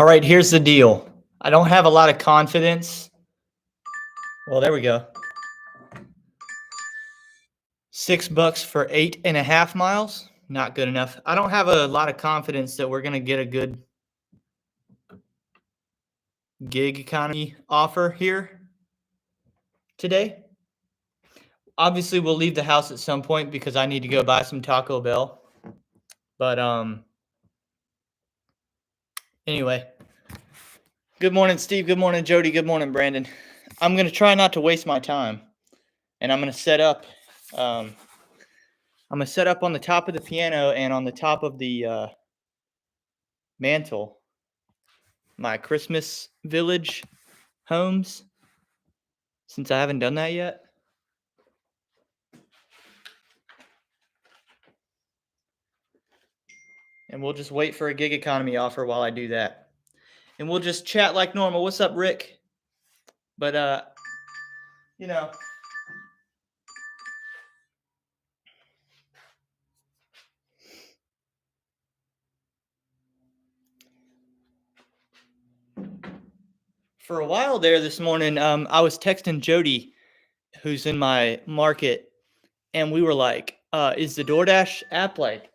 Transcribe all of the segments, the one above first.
All right, here's the deal. I don't have a lot of confidence. Well, there we go. $6 for 8.5 miles. Not good enough. I don't have a lot of confidence that we're going to get a good gig economy offer here today. Obviously, we'll leave the house at some point because I need to go buy some Taco Bell. But anyway. Good morning, Steve. Good morning, Jody. Good morning, Brandon. I'm going to try not to waste my time. And I'm going to set up on the top of the piano and on the top of the mantle my Christmas village homes, since I haven't done that yet. And we'll just wait for a gig economy offer while I do that. And we'll just chat like normal. What's up, Rick? But, you know, for a while there this morning, I was texting Jody, who's in my market, and we were like, is the DoorDash app like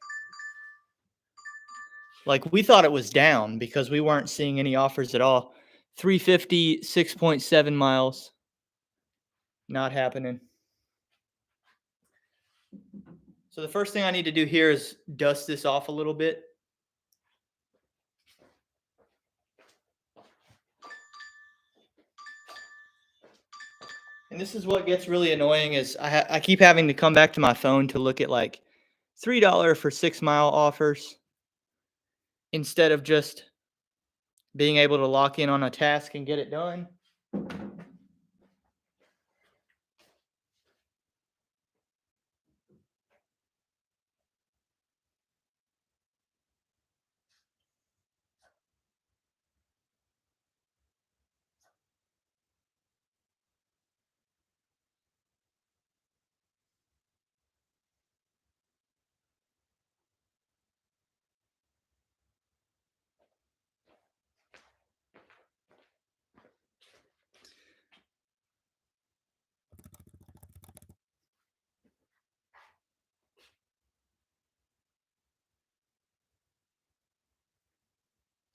we thought it was down because we weren't seeing any offers at all. 350, 6.7 miles. Not happening. So the first thing I need to do here is dust this off a little bit. And this is what gets really annoying is I keep having to come back to my phone to look at like $3 for 6 mile offers instead of just being able to lock in on a task and get it done.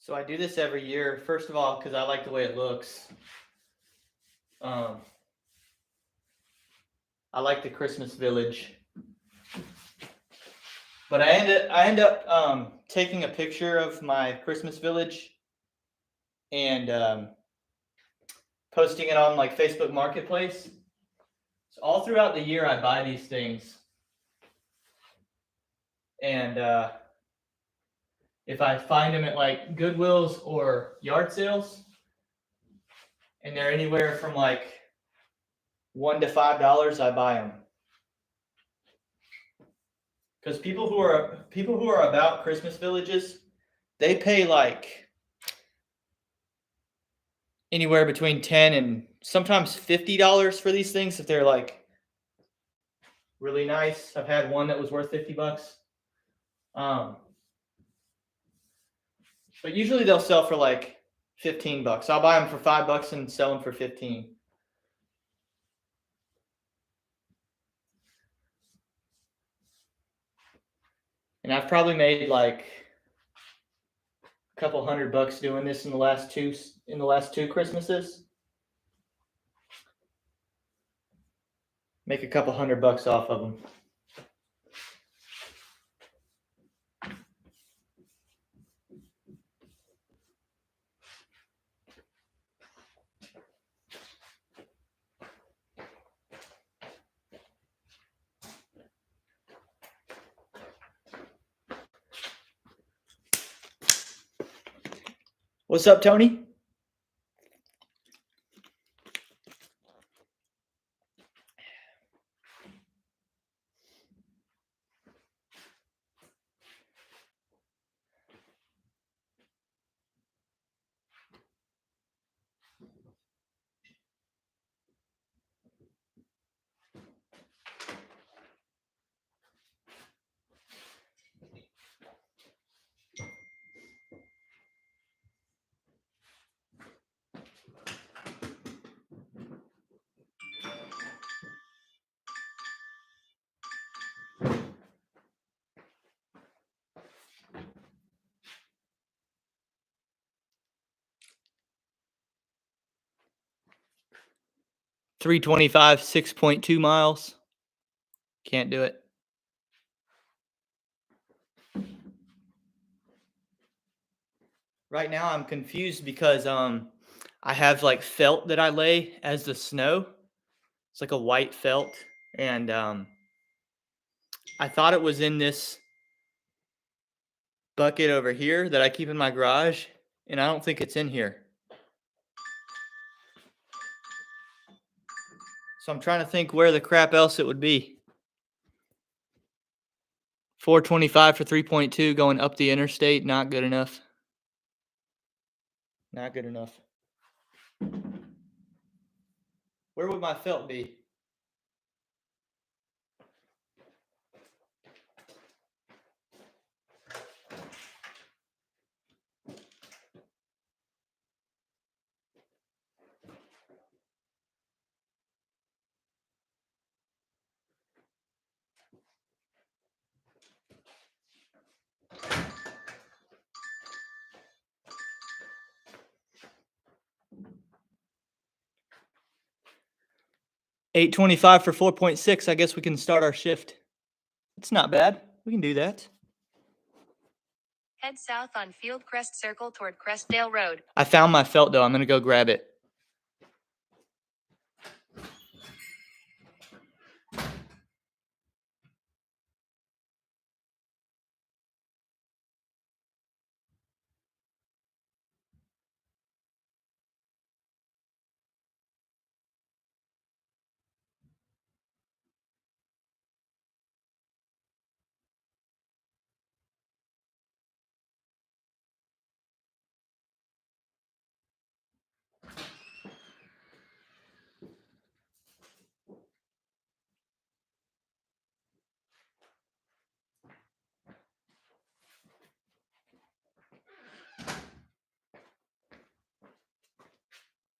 So I do this every year, first of all, because I like the way it looks. I like the Christmas village. But I end up taking a picture of my Christmas village and posting it on like Facebook Marketplace. So all throughout the year, I buy these things. And if I find them at like Goodwills or yard sales, and they're anywhere from like $1 to $5, I buy them. Because people who are about Christmas villages, they pay like anywhere between $10 and sometimes $50 for these things if they're like really nice. I've had one that was worth $50. But usually they'll sell for like $15. I'll buy them for $5 and sell them for $15. And I've probably made like a couple $100 doing this in the last two Christmases. Make a couple $100 off of them. What's up, Tony? 325, 6.2 miles. Can't do it. Right now I'm confused because I have like felt that I lay as the snow. It's like a white felt, and I thought it was in this bucket over here that I keep in my garage, and I don't think it's in here. So I'm trying to think where the crap else it would be. 425 for 3.2 going up the interstate, not good enough. Not good enough. Where would my felt be? $8.25 for 4.6. I guess we can start our shift. It's not bad. We can do that. Head south on Field Crest Circle toward Crestdale Road. I found my felt though. I'm gonna go grab it.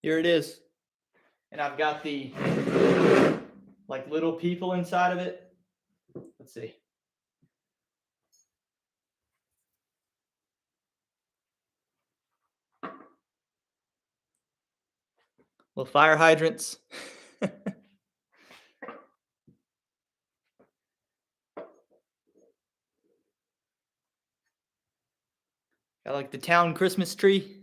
Here it is. And I've got the like little people inside of it. Let's see. Little fire hydrants. Got like the town Christmas tree.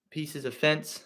Pieces of fence.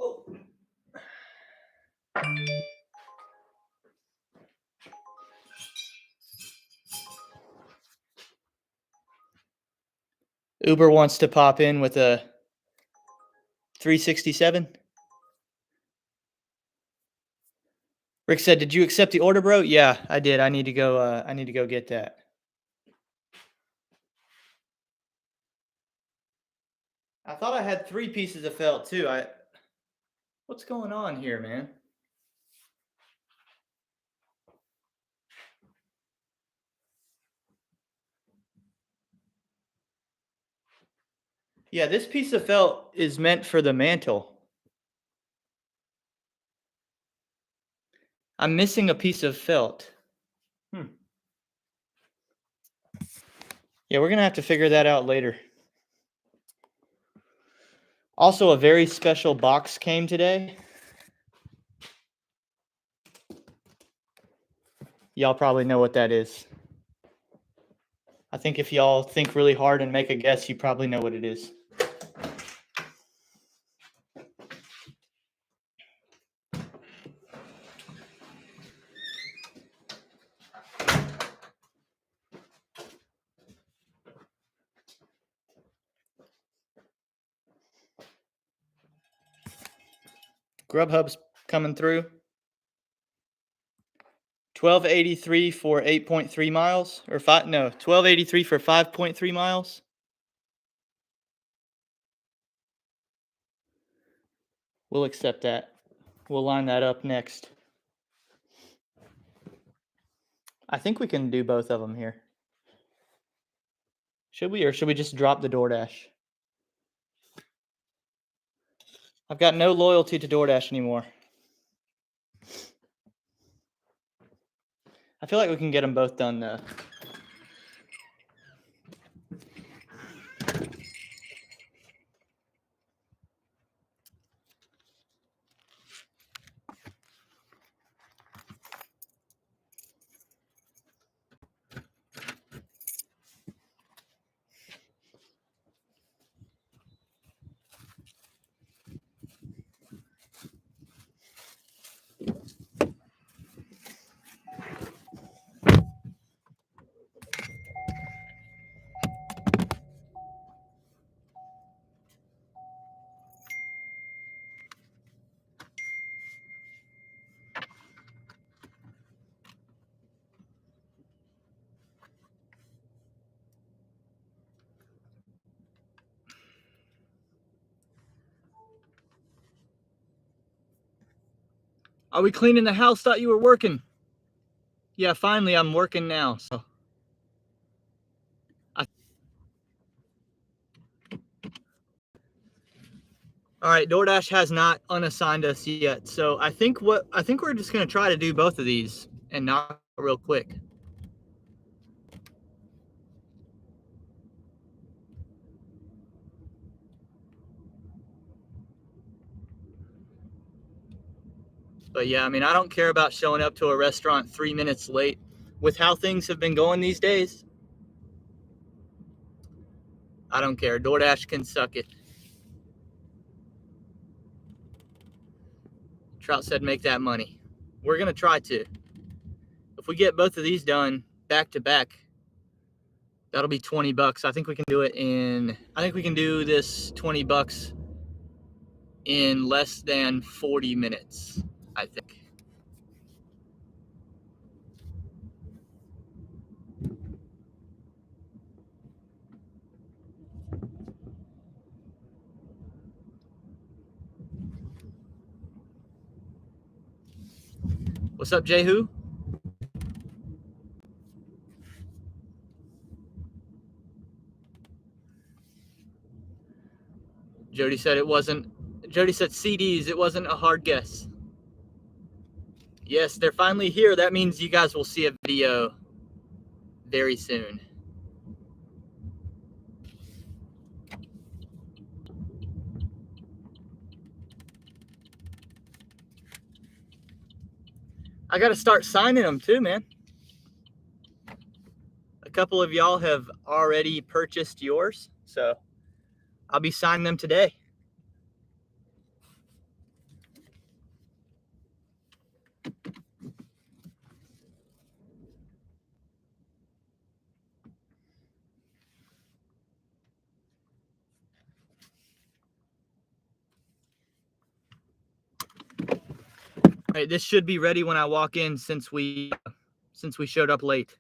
Oh. Uber wants to pop in with a 367. Rick said, "Did you accept the order, bro?" Yeah, I did. I need to go get that. I thought I had 3 pieces of felt too. What's going on here, man? Yeah, this piece of felt is meant for the mantle. I'm missing a piece of felt. Yeah, we're gonna have to figure that out later. Also, a very special box came today. Y'all probably know what that is. I think if y'all think really hard and make a guess, you probably know what it is. Grubhub's coming through. $12.83 for 8.3 miles, or $12.83 for 5.3 miles. We'll accept that. We'll line that up next. I think we can do both of them here. Should we, or should we just drop the DoorDash? I've got no loyalty to DoorDash anymore. I feel like we can get them both done though. Are we cleaning the house? Thought you were working. Yeah, finally I'm working now. So all right, DoorDash has not unassigned us yet. So I think we're just gonna try to do both of these and knock it real quick. But yeah, I mean, I don't care about showing up to a restaurant 3 minutes late with how things have been going these days. I don't care. DoorDash can suck it. Trout said make that money. We're going to try to. If we get both of these done back to back, that'll be $20. I think we can do it I think we can do this $20 in less than 40 minutes, I think. What's up, Jehu? Jody said CDs. It wasn't a hard guess. Yes, they're finally here. That means you guys will see a video very soon. I got to start signing them too, man. A couple of y'all have already purchased yours, so I'll be signing them today. All right, this should be ready when I walk in since we showed up late.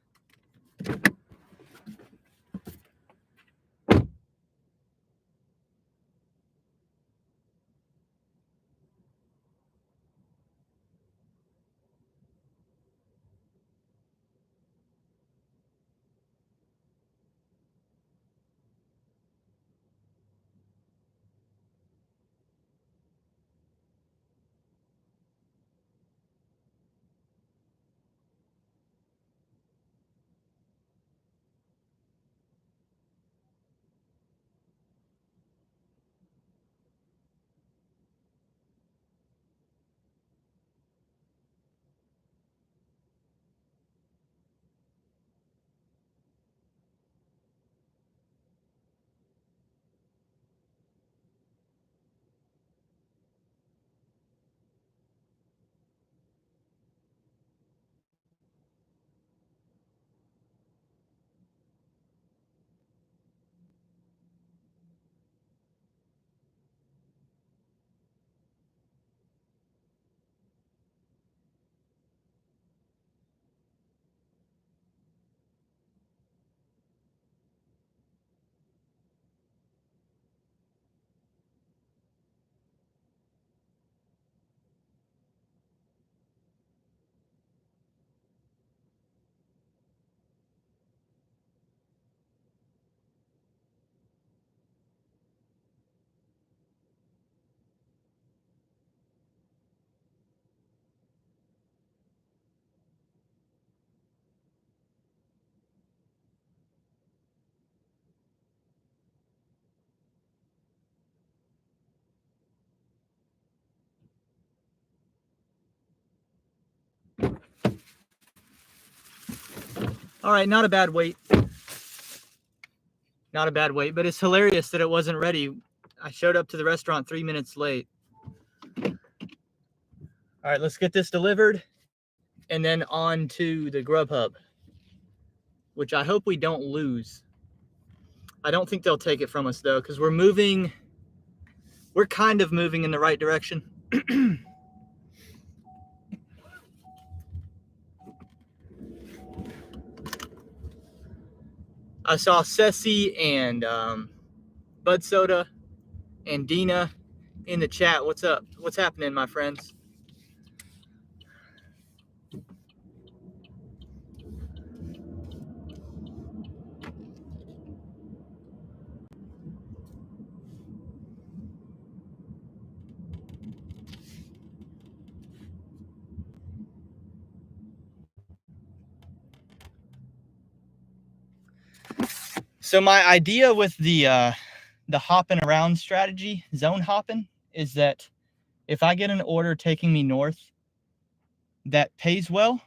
All right, not a bad wait. Not a bad wait, but it's hilarious that it wasn't ready. I showed up to the restaurant 3 minutes late. All right, let's get this delivered and then on to the Grubhub, which I hope we don't lose. I don't think they'll take it from us, though, because we're kind of moving in the right direction. I saw Ceci and Bud Soda and Dina in the chat. What's up? What's happening, my friends? So my idea with the hopping around strategy, zone hopping, is that if I get an order taking me north that pays well,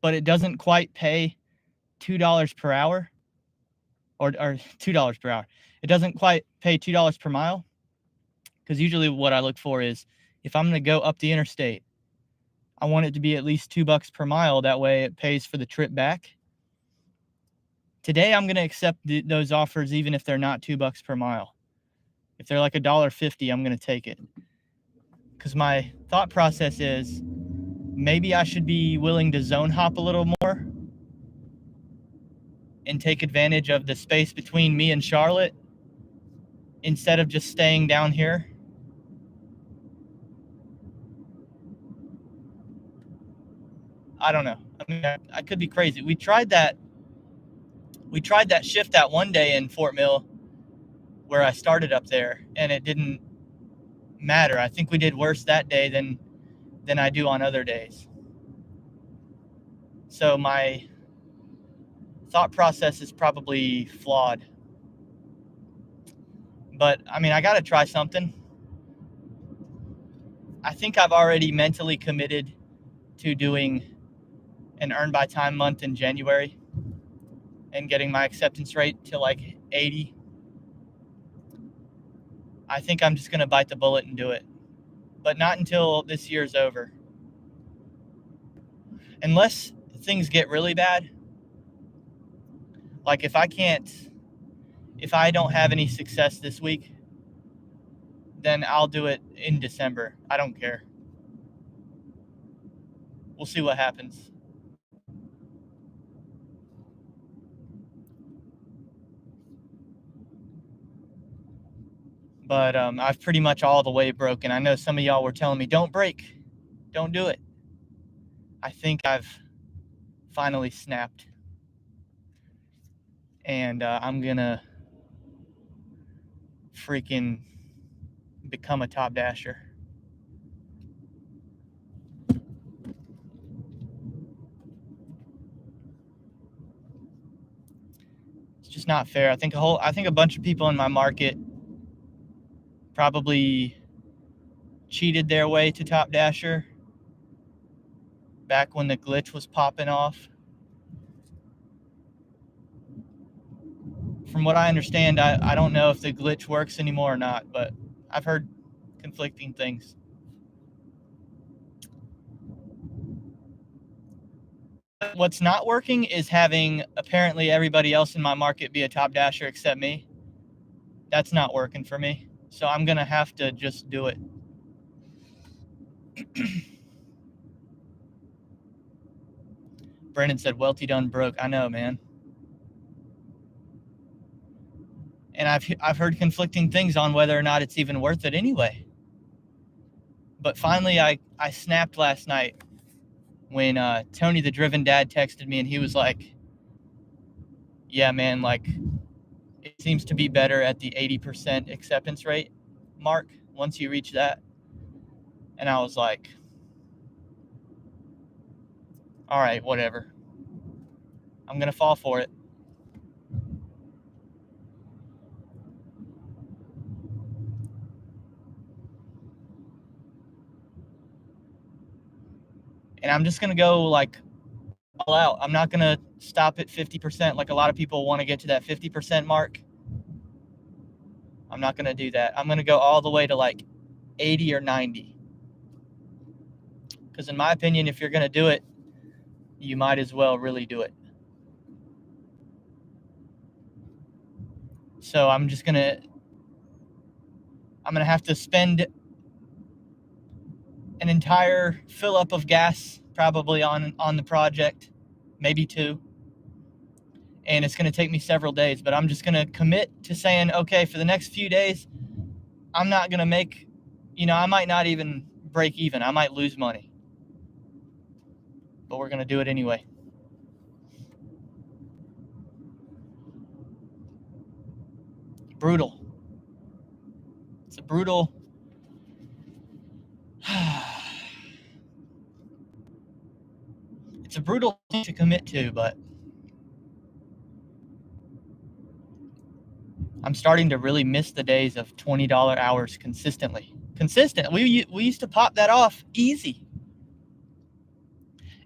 but it doesn't quite pay $2 per hour, or $2 per hour, it doesn't quite pay $2 per mile, because usually what I look for is if I'm going to go up the interstate, I want it to be at least $2 per mile. That way it pays for the trip back. Today, I'm going to accept those offers even if they're not $2 per mile. If they're like $1.50, I'm going to take it. Because my thought process is maybe I should be willing to zone hop a little more and take advantage of the space between me and Charlotte instead of just staying down here. I don't know. I mean, I could be crazy. We tried that shift that one day in Fort Mill where I started up there, and it didn't matter. I think we did worse that day than I do on other days. So my thought process is probably flawed. But I mean, I got to try something. I think I've already mentally committed to doing an earn by time month in January and getting my acceptance rate to like 80. I think I'm just going to bite the bullet and do it, but not until this year's over. Unless things get really bad. Like if I don't have any success this week, then I'll do it in December. I don't care. We'll see what happens. But I've pretty much all the way broken. I know some of y'all were telling me, don't break, don't do it. I think I've finally snapped. And I'm going to freaking become a top dasher. It's just not fair. I think a bunch of people in my market probably cheated their way to top dasher back when the glitch was popping off. From what I understand, I don't know if the glitch works anymore or not, but I've heard conflicting things. What's not working is having apparently everybody else in my market be a top dasher except me. That's not working for me. So I'm going to have to just do it. Brendan said, Welty done broke. I know, man. And I've heard conflicting things on whether or not it's even worth it anyway. But finally, I snapped last night when Tony the Driven Dad texted me, and he was like, yeah, man, like, it seems to be better at the 80% acceptance rate mark once you reach that. And I was like, all right, whatever. I'm going to fall for it. And I'm just going to go like all out. I'm not going to stop at 50% like a lot of people want to get to that 50% mark. I'm not going to do that. I'm going to go all the way to like 80 or 90. Because in my opinion, if you're going to do it, you might as well really do it. So I'm going to have to spend an entire fill up of gas probably on the project, maybe 2. And it's going to take me several days, but I'm just going to commit to saying, okay, for the next few days, I'm not going to make, I might not even break even. I might lose money, but we're going to do it anyway. Brutal. It's a brutal. It's a brutal thing to commit to, but I'm starting to really miss the days of $20 hours consistently. We used to pop that off easy.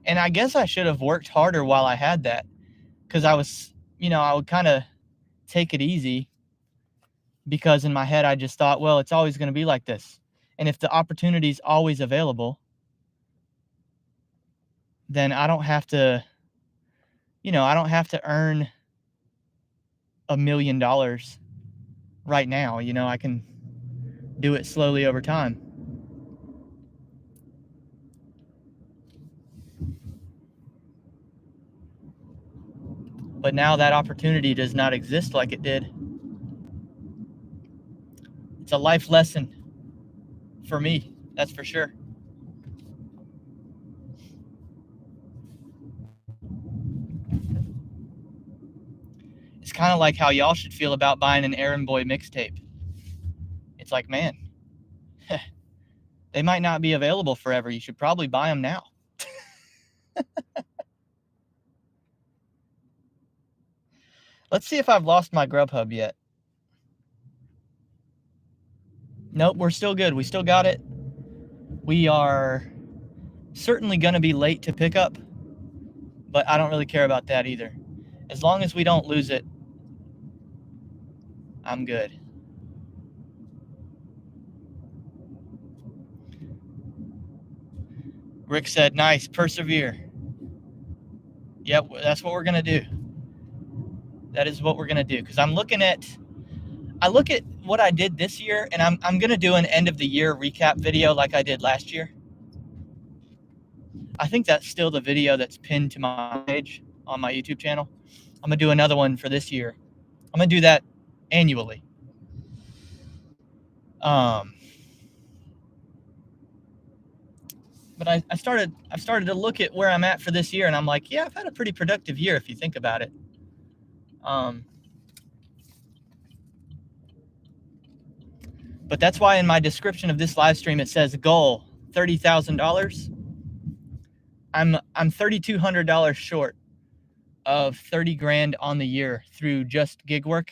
And I guess I should have worked harder while I had that, because I was, I would kind of take it easy, because in my head I just thought, well, it's always going to be like this. And if the opportunity is always available, then I don't have to, earn $1 million right now. I can do it slowly over time. But now that opportunity does not exist like it did. It's a life lesson for me, that's for sure. It's kind of like how y'all should feel about buying an Errand Boy mixtape. It's like, man, they might not be available forever. You should probably buy them now. Let's see if I've lost my Grubhub yet. Nope, we're still good. We still got it. We are certainly going to be late to pick up, but I don't really care about that either. As long as we don't lose it, I'm good. Rick said, nice, persevere. Yep, that's what we're going to do. That is what we're going to do. Because I look at what I did this year, and I'm going to do an end of the year recap video like I did last year. I think that's still the video that's pinned to my page on my YouTube channel. I'm going to do another one for this year. I'm going to do that annually. But I've started to look at where I'm at for this year, and I'm like, yeah, I've had a pretty productive year if you think about it. But that's why in my description of this live stream it says goal $30,000. I'm $3,200 short of 30 grand on the year through just gig work.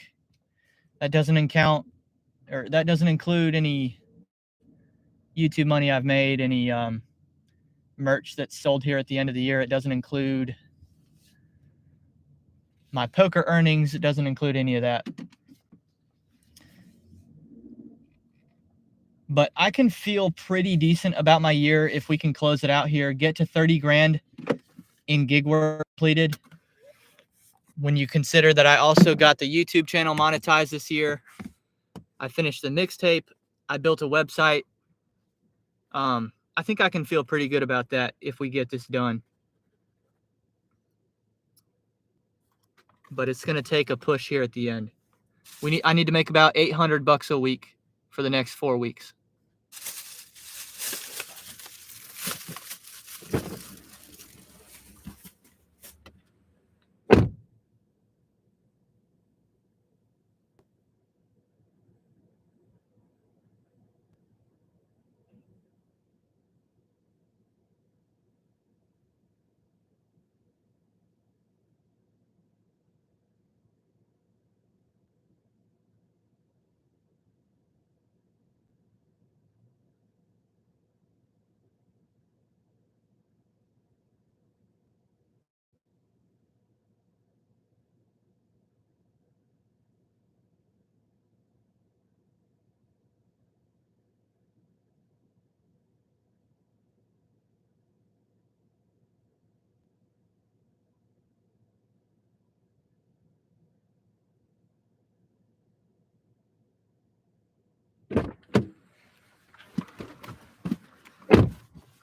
That doesn't include any YouTube money I've made, any merch that's sold here at the end of the year. It doesn't include my poker earnings. It doesn't include any of that. But I can feel pretty decent about my year if we can close it out here, get to 30 grand in gig work completed. When you consider that I also got the YouTube channel monetized this year, I finished the mixtape, I built a website. I think I can feel pretty good about that if we get this done. But it's going to take a push here at the end. I need to make about $800 a week for the next 4 weeks.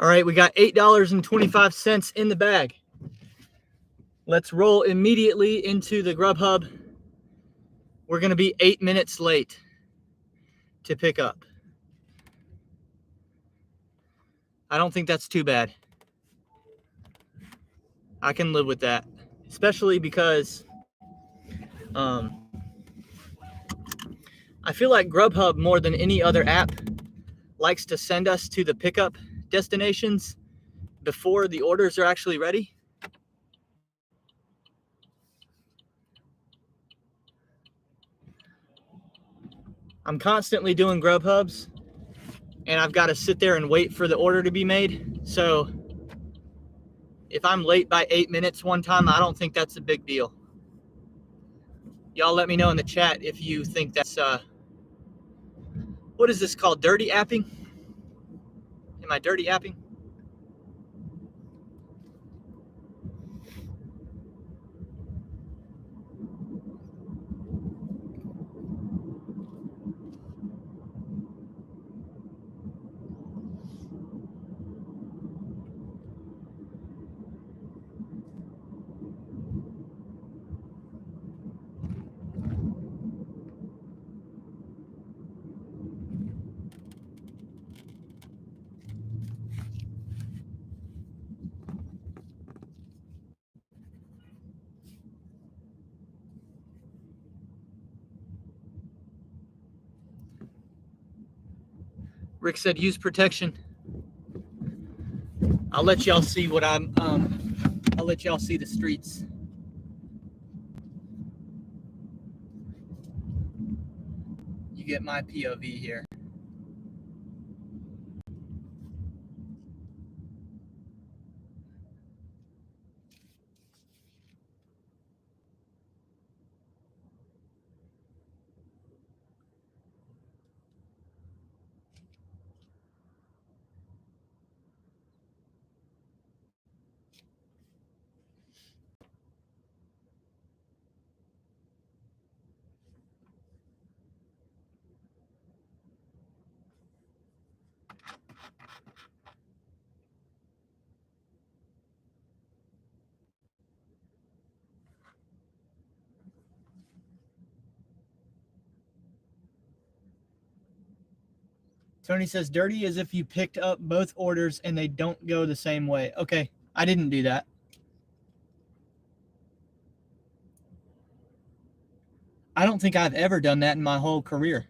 All right, we got $8.25 in the bag. Let's roll immediately into the Grubhub. We're going to be 8 minutes late to pick up. I don't think that's too bad. I can live with that, especially because I feel like Grubhub, more than any other app, likes to send us to the pickup destinations before the orders are actually ready. I'm constantly doing Grubhubs, and I've got to sit there and wait for the order to be made. So if I'm late by 8 minutes one time, I don't think that's a big deal. Y'all let me know in the chat if you think that's, what is this called? Dirty apping? Am I dirty apping? Rick said use protection. I'll let y'all see what I'll let y'all see the streets. You get my POV here. Tony says dirty is if you picked up both orders and they don't go the same way. Okay, I didn't do that. I don't think I've ever done that in my whole career.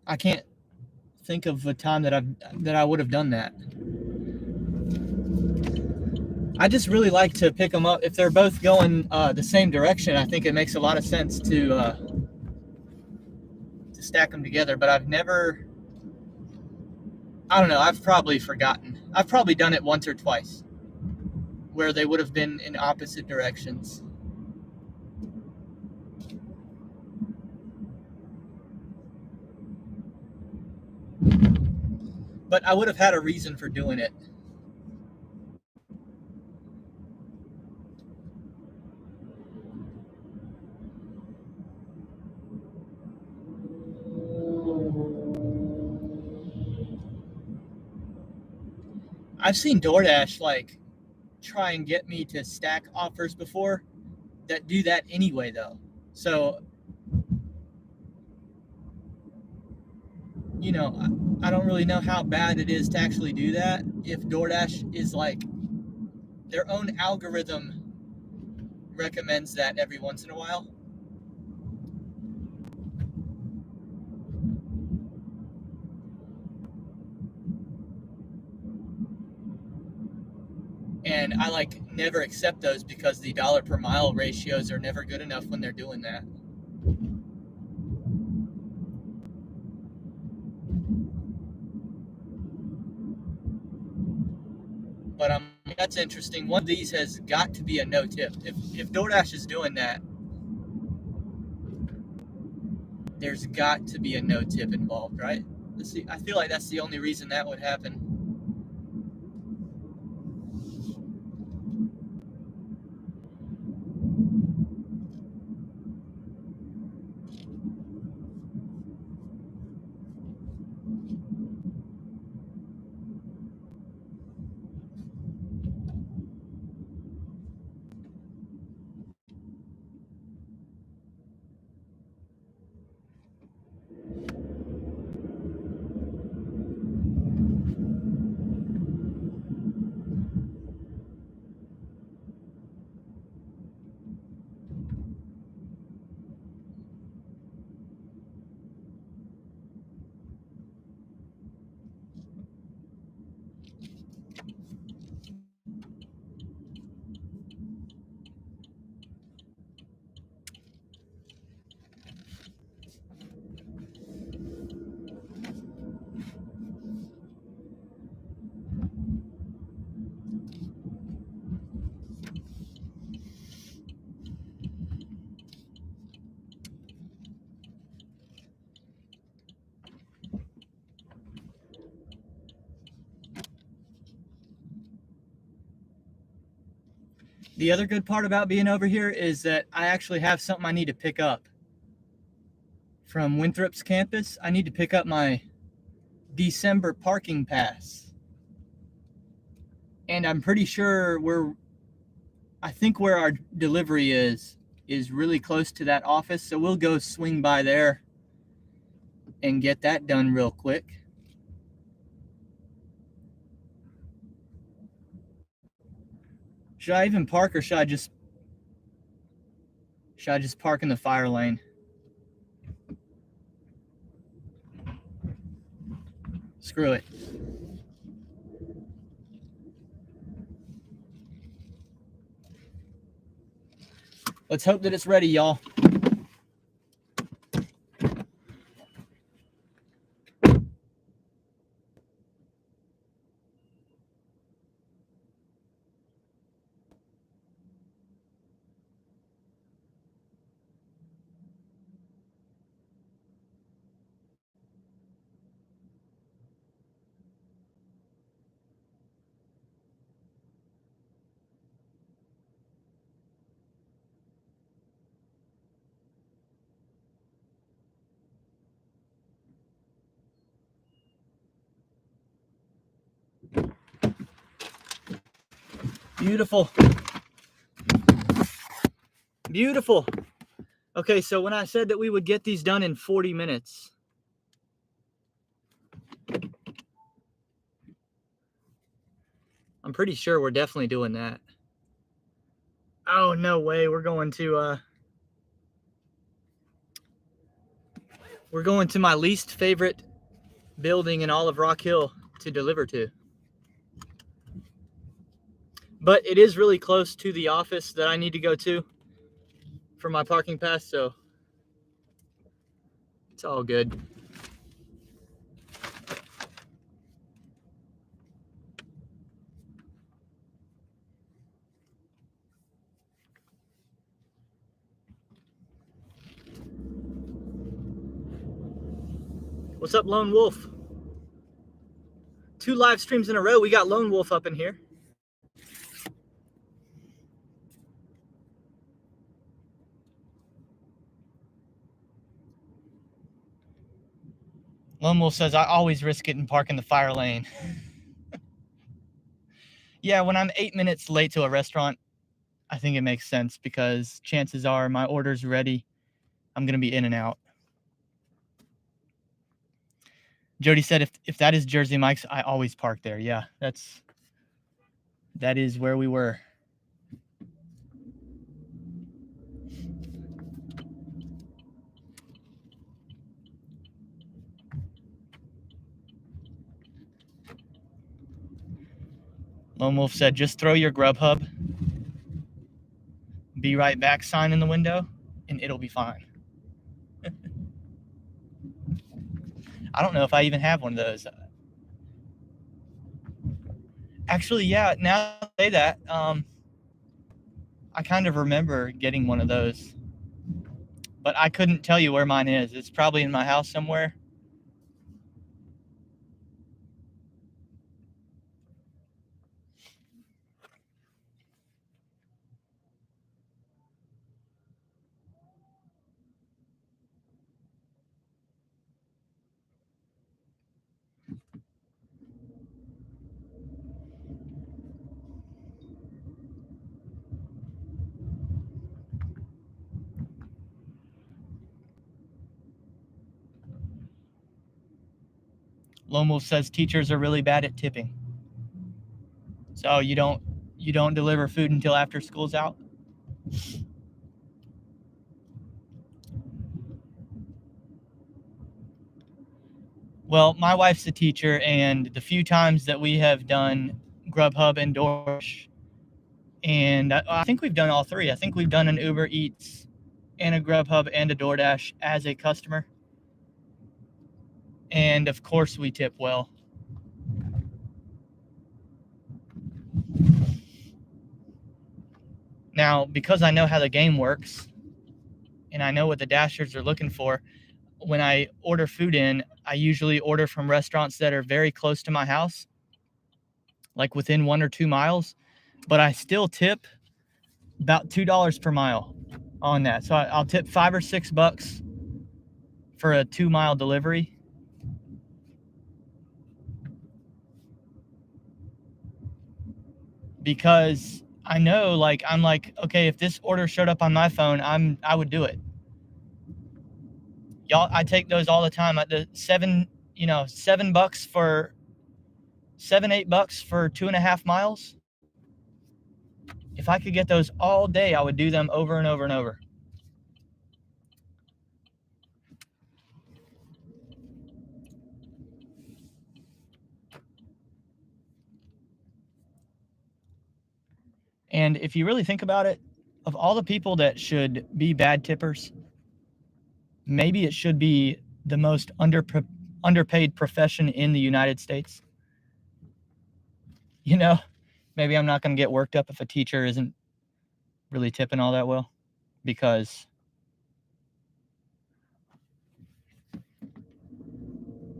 I can't think of a time that I would have done that. I just really like to pick them up if they're both going the same direction. I think it makes a lot of sense to stack them together. But I've never. I don't know. I've probably forgotten. I've probably done it once or twice, where they would have been in opposite directions. But I would have had a reason for doing it. I've seen DoorDash like try and get me to stack offers before that do that anyway, though. So, you know, I don't really know how bad it is to actually do that if DoorDash is like their own algorithm recommends that every once in a while. And I like never accept those because the dollar per mile ratios are never good enough when they're doing that. But that's interesting. One of these has got to be a no tip. If DoorDash is doing that, there's got to be a no tip involved, right? Let's see. I feel like that's the only reason that would happen. The other good part about being over here is that I actually have something I need to pick up. From Winthrop's campus, I need to pick up my December parking pass. And I'm pretty sure I think where our delivery is really close to that office. So we'll go swing by there and get that done real quick. Should I even park, or should I just park in the fire lane? Screw it. Let's hope that it's ready, y'all. Beautiful. Beautiful. Okay, so when I said that we would get these done in 40 minutes, I'm pretty sure we're definitely doing that. Oh, no way. We're going to my least favorite building in all of Rock Hill to deliver to. But it is really close to the office that I need to go to for my parking pass, so it's all good. What's up, Lone Wolf? 2 live streams in a row. We got Lone Wolf up in here. Lone Wolf says, I always risk it and park in the fire lane. Yeah, when I'm 8 minutes late to a restaurant, I think it makes sense because chances are my order's ready. I'm going to be in and out. Jody said, if that is Jersey Mike's, I always park there. Yeah, that is where we were. Lone Wolf said, just throw your Grubhub, be right back sign in the window, and it'll be fine. I don't know if I even have one of those. Actually, yeah, now I say that, I kind of remember getting one of those. But I couldn't tell you where mine is. It's probably in my house somewhere. Lone Wolf says teachers are really bad at tipping. So you don't deliver food until after school's out? Well, my wife's a teacher, and the few times that we have done Grubhub and DoorDash, and I think we've done all three. I think we've done an Uber Eats and a Grubhub and a DoorDash as a customer. And of course we tip well. Now, because I know how the game works and I know what the Dashers are looking for, when I order food in, I usually order from restaurants that are very close to my house, like within 1 or 2 miles, but I still tip about $2 per mile on that. So I'll tip $5 or $6 for a 2-mile delivery. Because I know, like, I'm like, okay, if this order showed up on my phone, I would do it. Y'all, I take those all the time. At the $7, $8 for 2.5 miles. If I could get those all day, I would do them over and over and over. And if you really think about it, of all the people that should be bad tippers, maybe it should be the most underpaid profession in the United States. Maybe I'm not going to get worked up if a teacher isn't really tipping all that well, because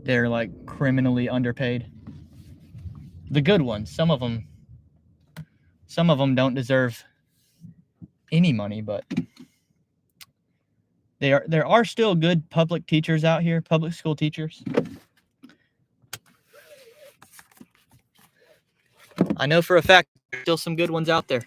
they're like criminally underpaid. The good ones, some of them don't deserve any money, but there are still good public teachers out here, public school teachers. I know for a fact there's still some good ones out there.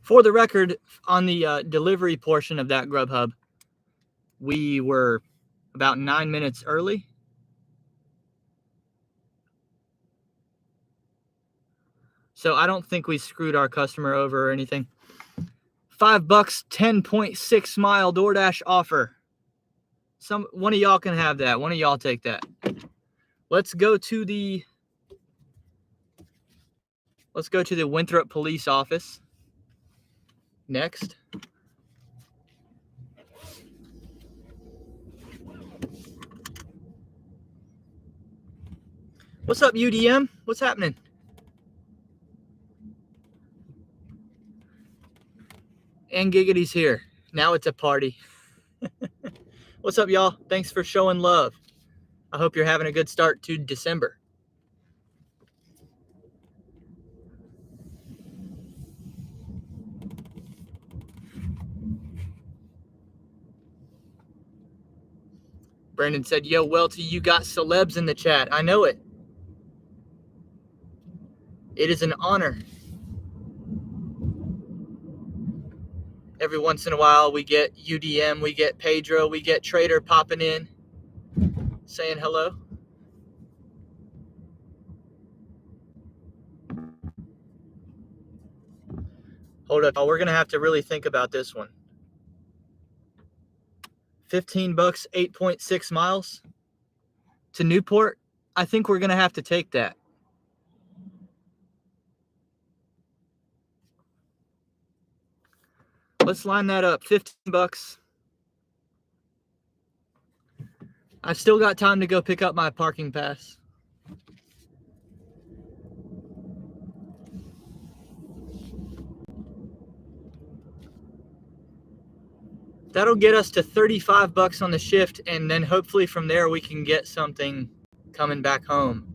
For the record, on the delivery portion of that Grubhub, we were about 9 minutes early. So I don't think we screwed our customer over or anything. $5, 10.6 mile DoorDash offer. One of y'all can have that. One of y'all take that. Let's go to the Winthrop Police Office next. What's up, UDM? What's happening? And Giggity's here. Now it's a party. What's up, y'all? Thanks for showing love. I hope you're having a good start to December. Brandon said, yo, Welty, you got celebs in the chat. I know it. It is an honor. Every once in a while, we get UDM, we get Pedro, we get Trader popping in, saying hello. Hold up. We're going to have to really think about this one. $15, 8.6 miles to Newport. I think we're going to have to take that. Let's line that up. $15. I've still got time to go pick up my parking pass. That'll get us to $35 on the shift, and then hopefully from there we can get something coming back home.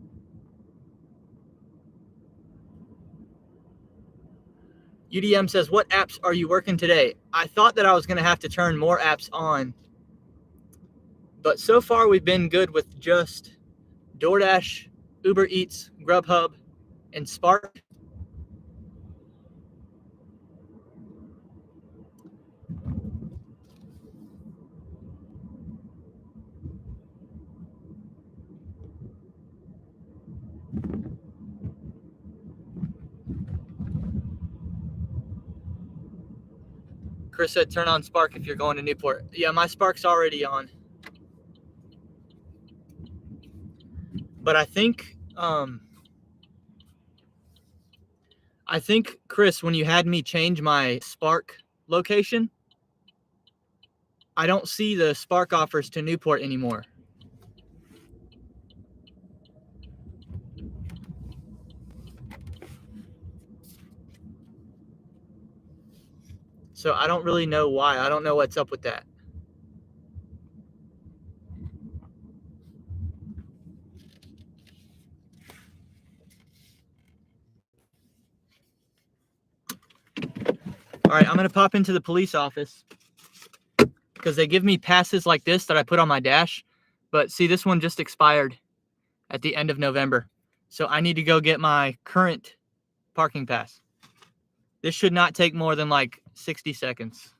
UDM says, what apps are you working today? I thought that I was going to have to turn more apps on, but so far we've been good with just DoorDash, Uber Eats, Grubhub, and Spark. Chris said turn on Spark if you're going to Newport. Yeah, my Spark's already on. But I think I think, Chris, when you had me change my Spark location, I don't see the Spark offers to Newport anymore. So I don't really know why. I don't know what's up with that. All right, I'm going to pop into the police office because they give me passes like this that I put on my dash. But see, this one just expired at the end of November. So I need to go get my current parking pass. This should not take more than like 60 seconds.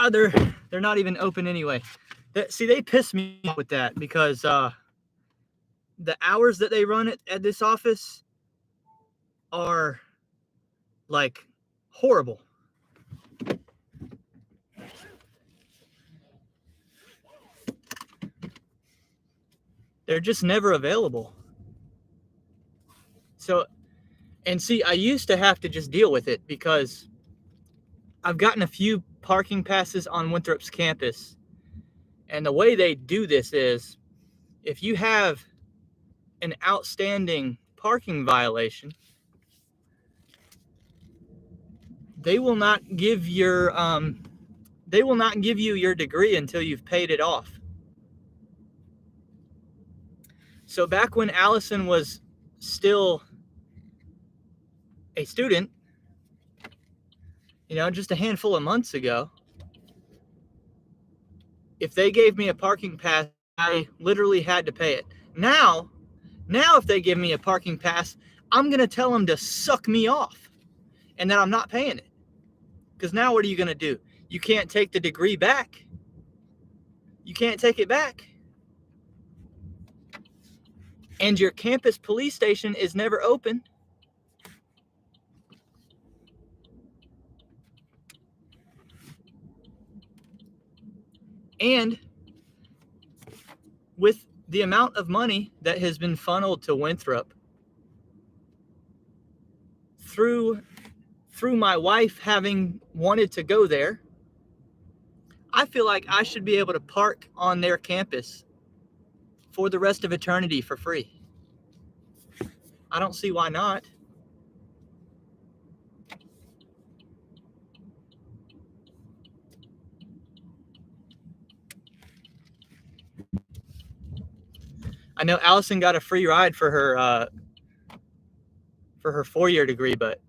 They're not even open anyway. See, they piss me off with that because the hours that they run at this office are like horrible. They're just never available. So, and see, I used to have to just deal with it because I've gotten a few parking passes on Winthrop's campus. And the way they do this is if you have an outstanding parking violation, they will not give you your degree until you've paid it off. So back when Allison was still a student, just a handful of months ago, if they gave me a parking pass, I literally had to pay it. Now if they give me a parking pass, I'm going to tell them to suck me off and that I'm not paying it. Because now what are you going to do? You can't take the degree back. You can't take it back. And your campus police station is never open. And with the amount of money that has been funneled to Winthrop through my wife having wanted to go there, I feel like I should be able to park on their campus for the rest of eternity for free. I don't see why not. I know Allison got a free ride for her 4-year degree, but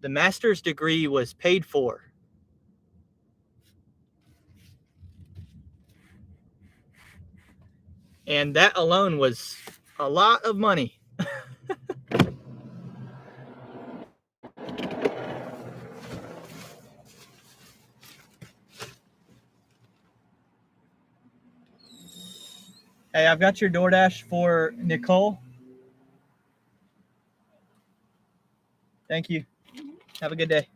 the master's degree was paid for. And that alone was a lot of money. Hey, I've got your DoorDash for Nicole. Thank you. Have a good day.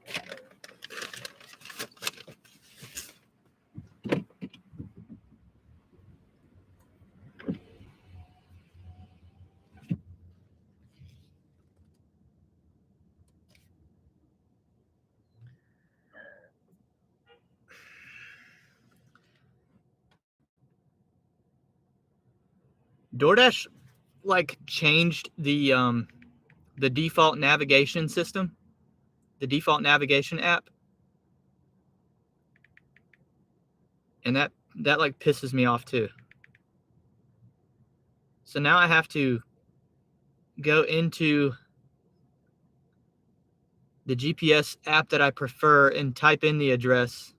DoorDash changed the default navigation system, the default navigation app. And that pisses me off too. So now I have to go into the GPS app that I prefer and type in the address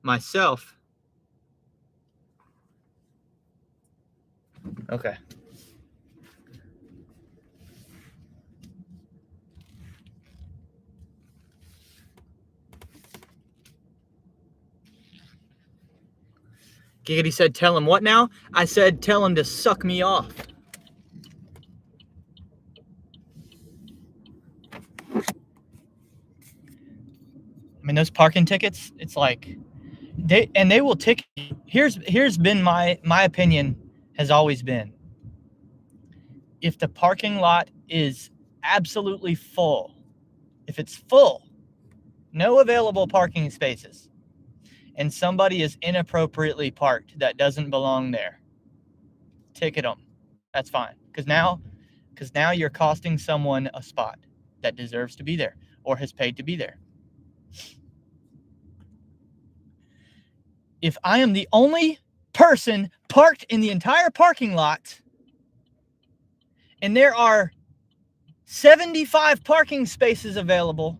myself. Okay. Giggity said, tell him what now? I said, tell him to suck me off. I mean, those parking tickets, it's like, they will ticket you. Here's been my opinion has always been, if the parking lot is absolutely full, if it's full, no available parking spaces, and somebody is inappropriately parked that doesn't belong there, ticket them. That's fine. Because now you're costing someone a spot that deserves to be there or has paid to be there. If I am the only person parked in the entire parking lot and there are 75 parking spaces available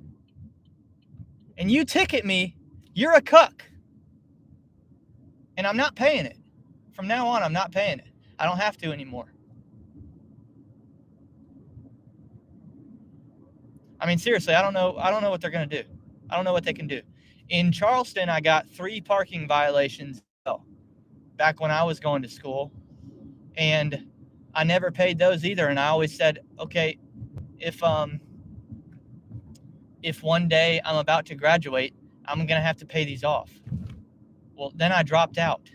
and you ticket me, you're a cuck. And I'm not paying it. From now on, I'm not paying it. I don't have to anymore. I mean, seriously, I don't know what they're going to do. I don't know what they can do. In Charleston, I got 3 parking violations back when I was going to school, and I never paid those either. And I always said, okay, if one day I'm about to graduate, I'm going to have to pay these off. Well, then I dropped out.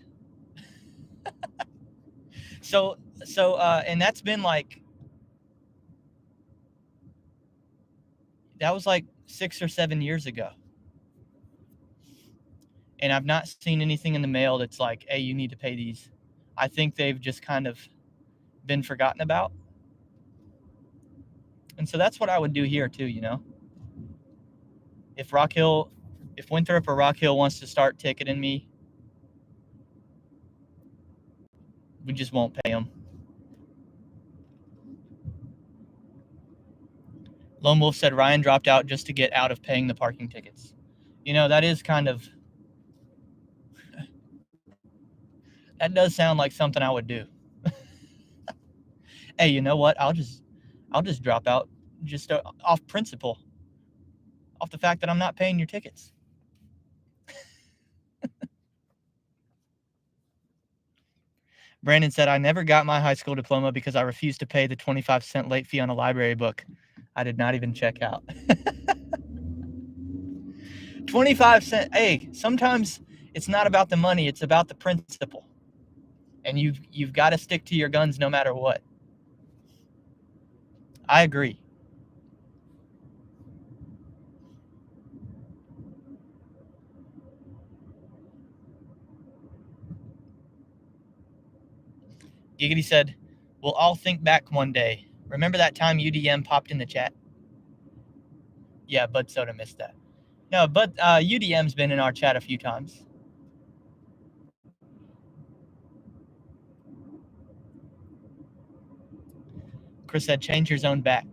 So and that's been like, that was like 6 or 7 years ago. And I've not seen anything in the mail that's like, hey, you need to pay these. I think they've just kind of been forgotten about. And so that's what I would do here too, you know. If Winthrop or Rock Hill wants to start ticketing me, we just won't pay them. Lone Wolf said Ryan dropped out just to get out of paying the parking tickets. You know, that is kind of, that does sound like something I would do. Hey, you know what? I'll just drop out just off principle, off the fact that I'm not paying your tickets. Brandon said, I never got my high school diploma because I refused to pay the 25-cent late fee on a library book. I did not even check out. 25 cents. Hey, sometimes it's not about the money, it's about the principle. And you've got to stick to your guns no matter what. I agree. Giggity said, we'll all think back one day. Remember that time UDM popped in the chat? Yeah, Bud Soda missed that. No, but UDM's been in our chat a few times. Chris said, change your zone back.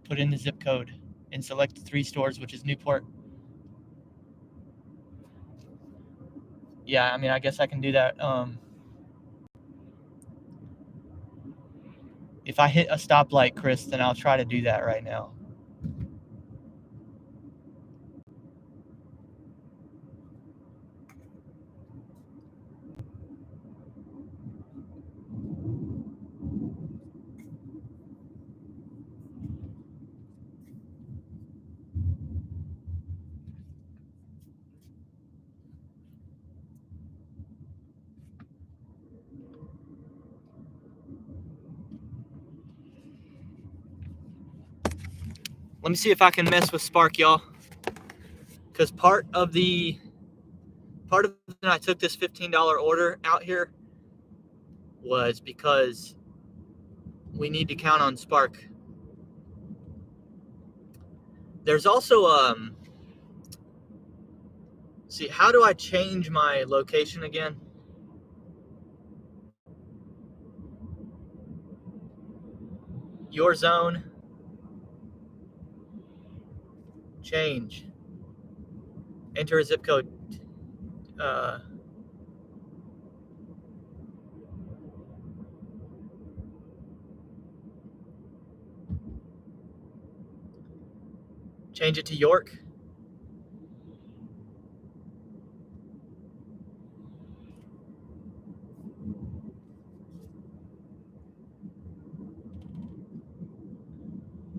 Put in the zip code and select 3 stores, which is Newport. Yeah, I mean, I guess I can do that. If I hit a stoplight, Chris, then I'll try to do that right now. Let me see if I can mess with Spark, y'all. Because part of the reason I took this $15 order out here was because we need to count on Spark. There's also see, how do I change my location again? Your zone. Change. Enter a zip code. Change it to York.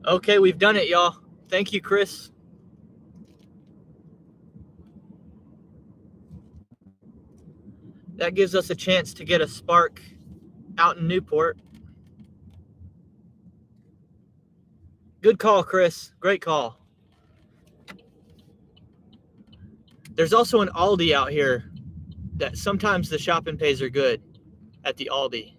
Okay, we've done it, y'all. Thank you, Chris. That gives us a chance to get a spark out in Newport. Good call, Chris. Great call. There's also an Aldi out here that sometimes the shopping pays are good at the Aldi.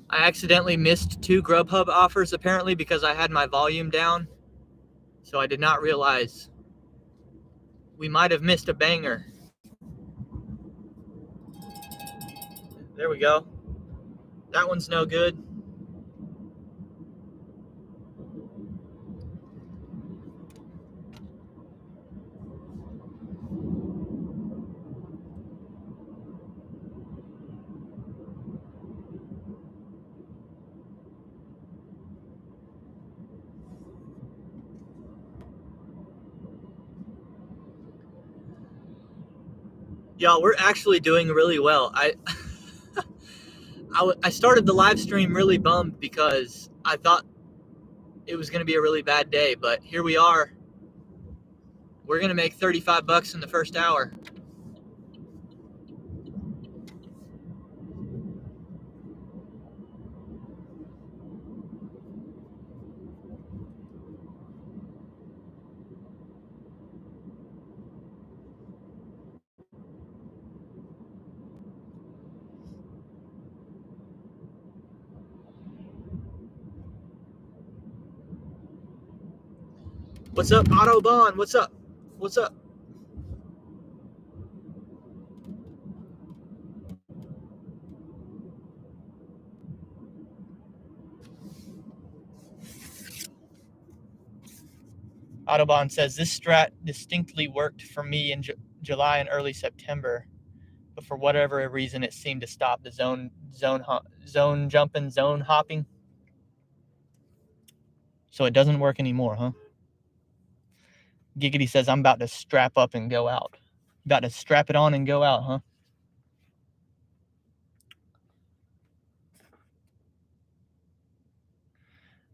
I accidentally missed 2 Grubhub offers apparently because I had my volume down. So I did not realize we might have missed a banger. There we go. That one's no good. Y'all, we're actually doing really well. I started the live stream really bummed because I thought it was going to be a really bad day, but here we are. We're going to make $35 in the first hour. What's up, Autobahn? What's up? What's up? Autobahn says this strat distinctly worked for me in July and early September, but for whatever reason, it seemed to stop the zone jumping, zone hopping. So it doesn't work anymore, huh? Giggity says I'm about to strap up and go out. About to strap it on and go out, huh?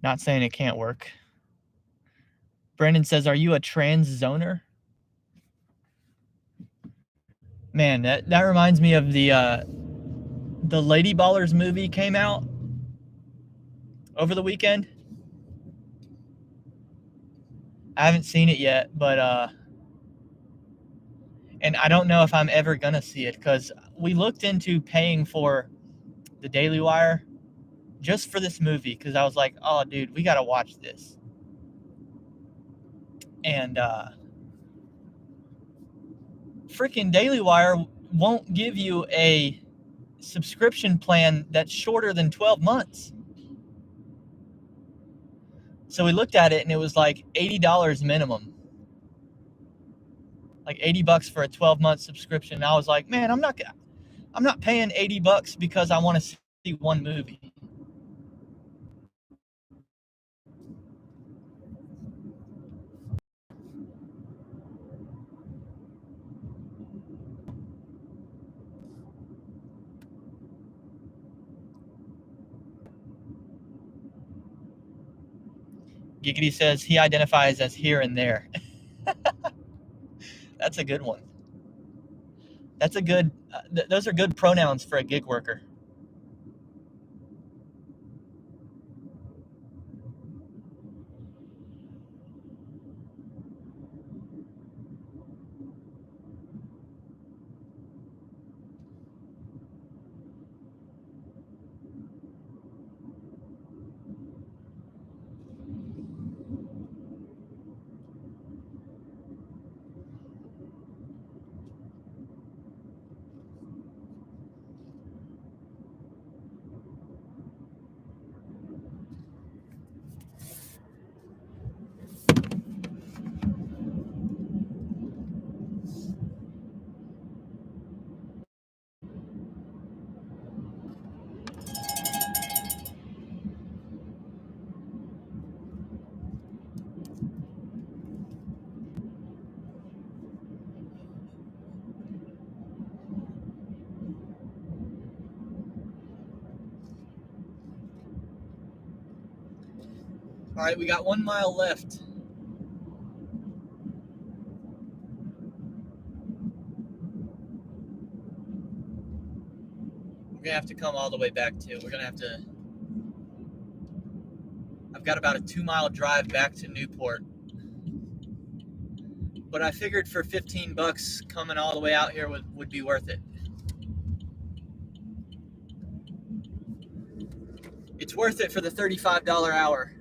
Not saying it can't work. Brandon says, are you a trans zoner? Man, that reminds me of the Lady Ballers movie came out over the weekend. I haven't seen it yet, but and I don't know if I'm ever gonna see it because we looked into paying for the Daily Wire just for this movie because I was like, oh, dude, we gotta watch this. And freaking Daily Wire won't give you a subscription plan that's shorter than 12 months. So we looked at it and it was like $80 minimum. Like $80 for a 12-month subscription. And I was like, man, I'm not paying $80 because I want to see one movie. Giggity says he identifies as here and there. That's a good one. That's a good, those are good pronouns for a gig worker. All right, we got 1 mile left. We're gonna have to come all the way back too. We're gonna have to. I've got about a 2 mile drive back to Newport. But I figured for $15 coming all the way out here would be worth it. It's worth it for the $35 hour.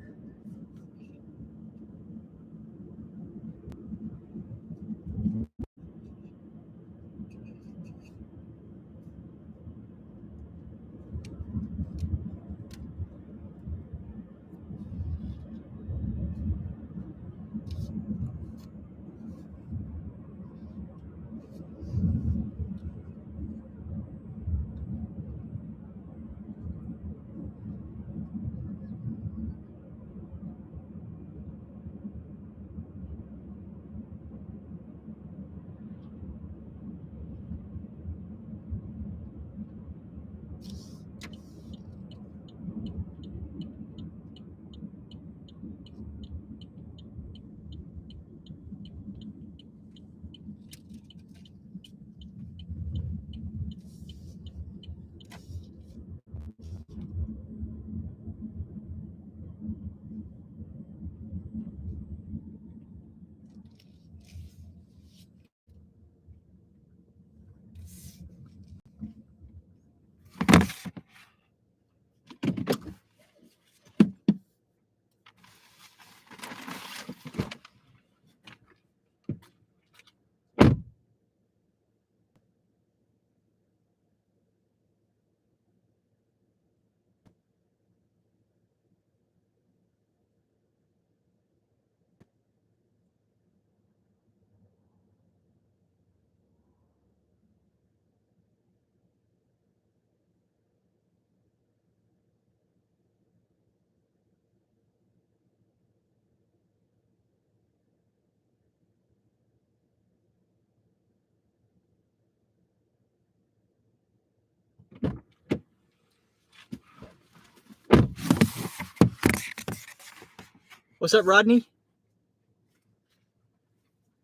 What's up, Rodney?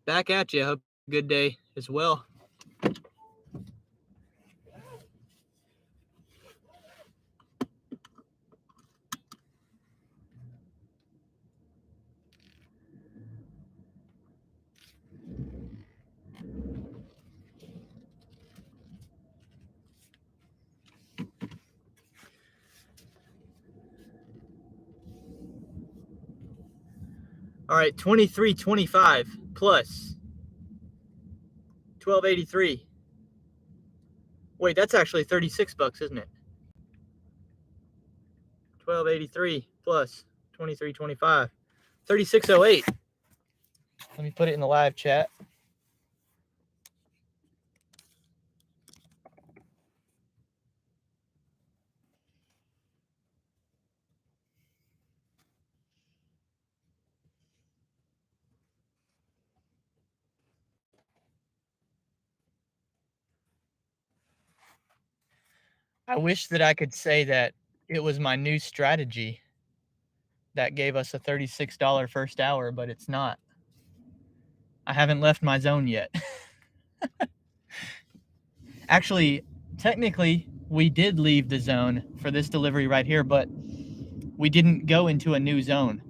Back at you. Hope good day as well. All right, 23.25 plus 12.83. Wait, that's actually $36, isn't it? 12.83 plus 23.25, 36.08. Let me put it in the live chat. I wish that I could say that it was my new strategy that gave us a $36 first hour, but it's not. I haven't left my zone yet. Actually, technically, we did leave the zone for this delivery right here, but we didn't go into a new zone.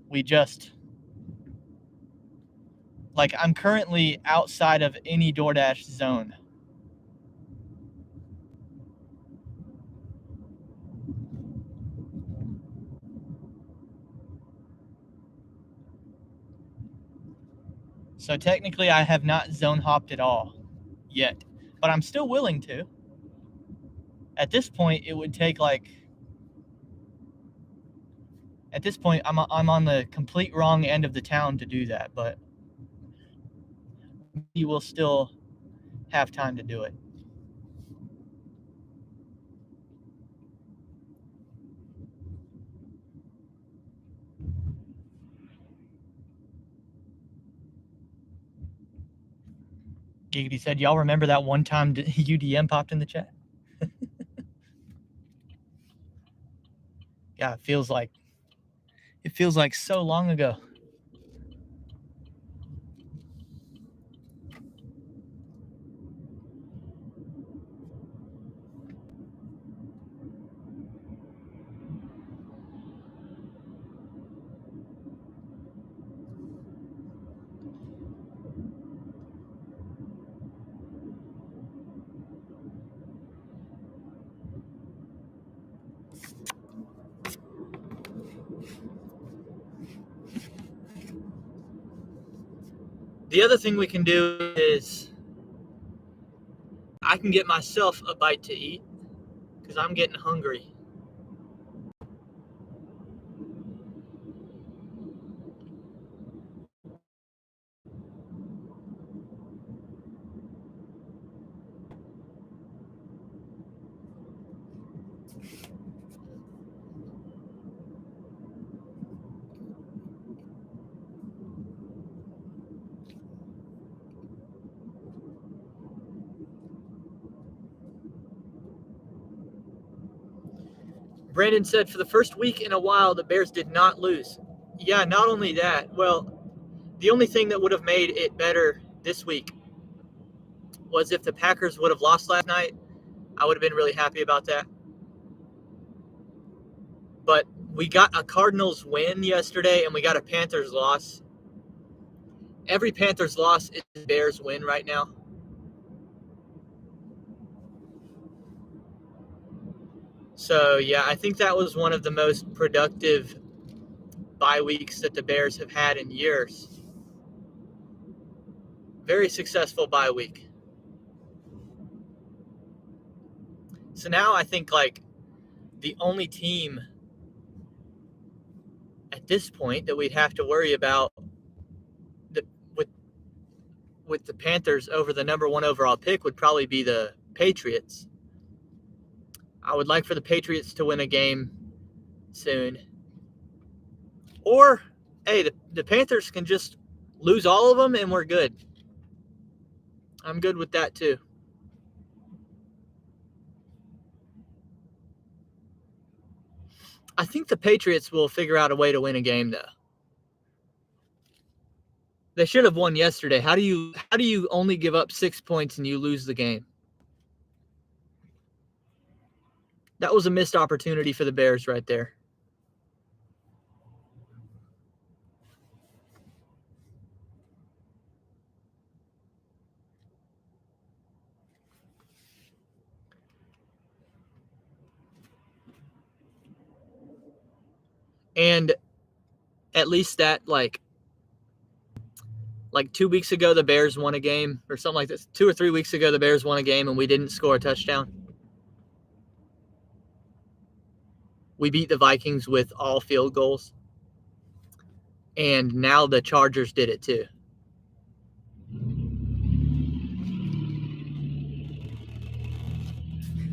We just, like, I'm currently outside of any DoorDash zone. So technically, I have not zone hopped at all yet, but I'm still willing to. At this point, it would take like, at this point, I'm on the complete wrong end of the town to do that, but we will still have time to do it. Giggity said, y'all remember that one time UDM popped in the chat? Yeah, it feels like It feels like so long ago. The other thing we can do is I can get myself a bite to eat because I'm getting hungry. Brandon said for the first week in a while, the Bears did not lose. Yeah, not only that, well, the only thing that would have made it better this week was if the Packers would have lost last night. I would have been really happy about that. But we got a Cardinals win yesterday and we got a Panthers loss. Every Panthers loss is a Bears win right now. So, yeah, I think that was one of the most productive bye weeks that the Bears have had in years. Very successful bye week. So now I think, like, the only team at this point that we'd have to worry about with the Panthers over the number 1 overall pick would probably be the Patriots. I would like for the Patriots to win a game soon. Or, hey, the Panthers can just lose all of them and we're good. I'm good with that too. I think the Patriots will figure out a way to win a game, though. They should have won yesterday. How do you only give up 6 points and you lose the game? That was a missed opportunity for the Bears right there. And at least that, like 2 weeks ago, the Bears won a game or something like this. 2 or 3 weeks ago, the Bears won a game and we didn't score a touchdown. We beat the Vikings with all field goals. And now the Chargers did it too.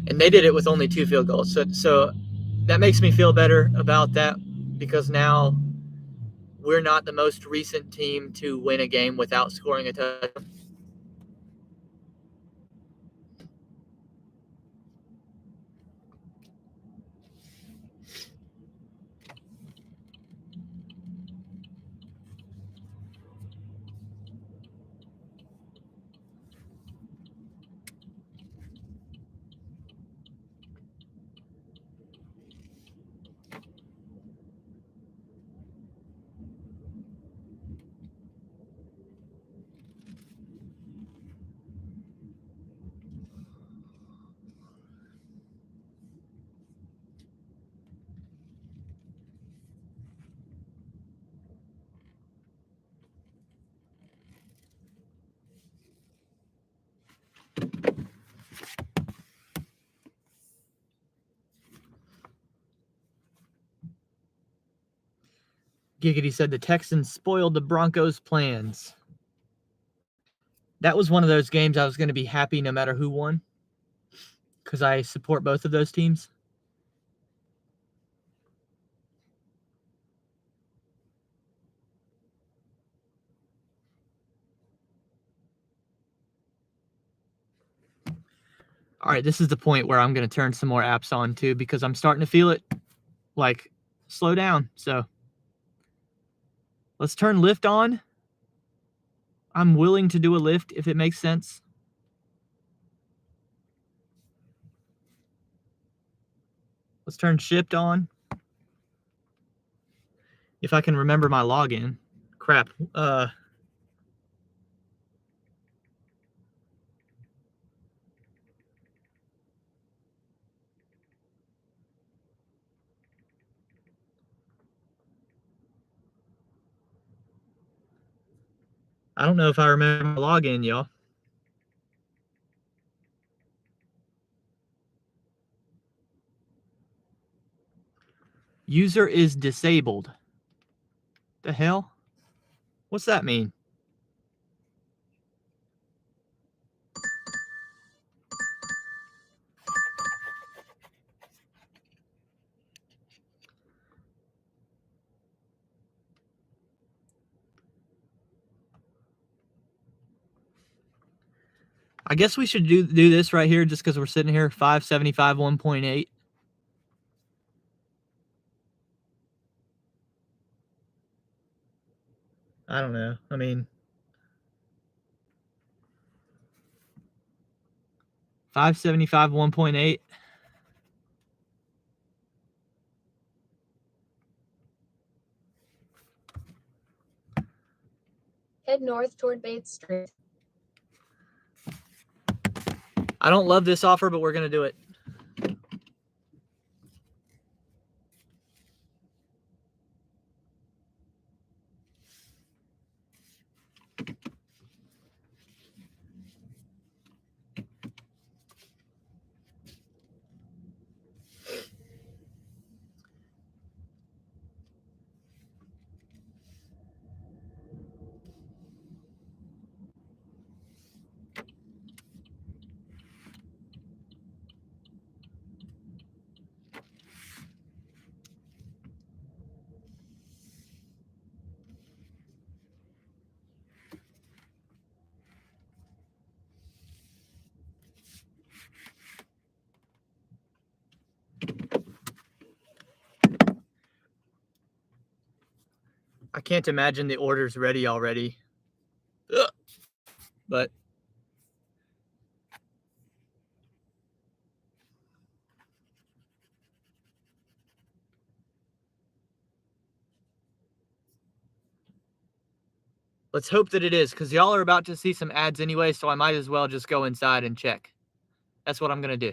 And they did it with only 2 field goals. So that makes me feel better about that because now we're not the most recent team to win a game without scoring a touchdown. Giggity said the Texans spoiled the Broncos' plans. That was one of those games I was going to be happy no matter who won because I support both of those teams. All right, this is the point where I'm going to turn some more apps on too because I'm starting to feel it like slow down. So Let's turn lift on. I'm willing to do a lift if it makes sense. Let's turn shipped on. If I can remember my login. Crap. I don't know if I remember my login, y'all. User is disabled. The hell? What's that mean? I guess we should do this right here just because we're sitting here. 575 1.8. I don't know. I mean, 575 1.8. Head north toward Bates Street. I don't love this offer, but we're going to do it. I can't imagine the order's ready already. Ugh. But let's hope that it is, because y'all are about to see some ads anyway, so I might as well just go inside and check. That's what I'm going to do.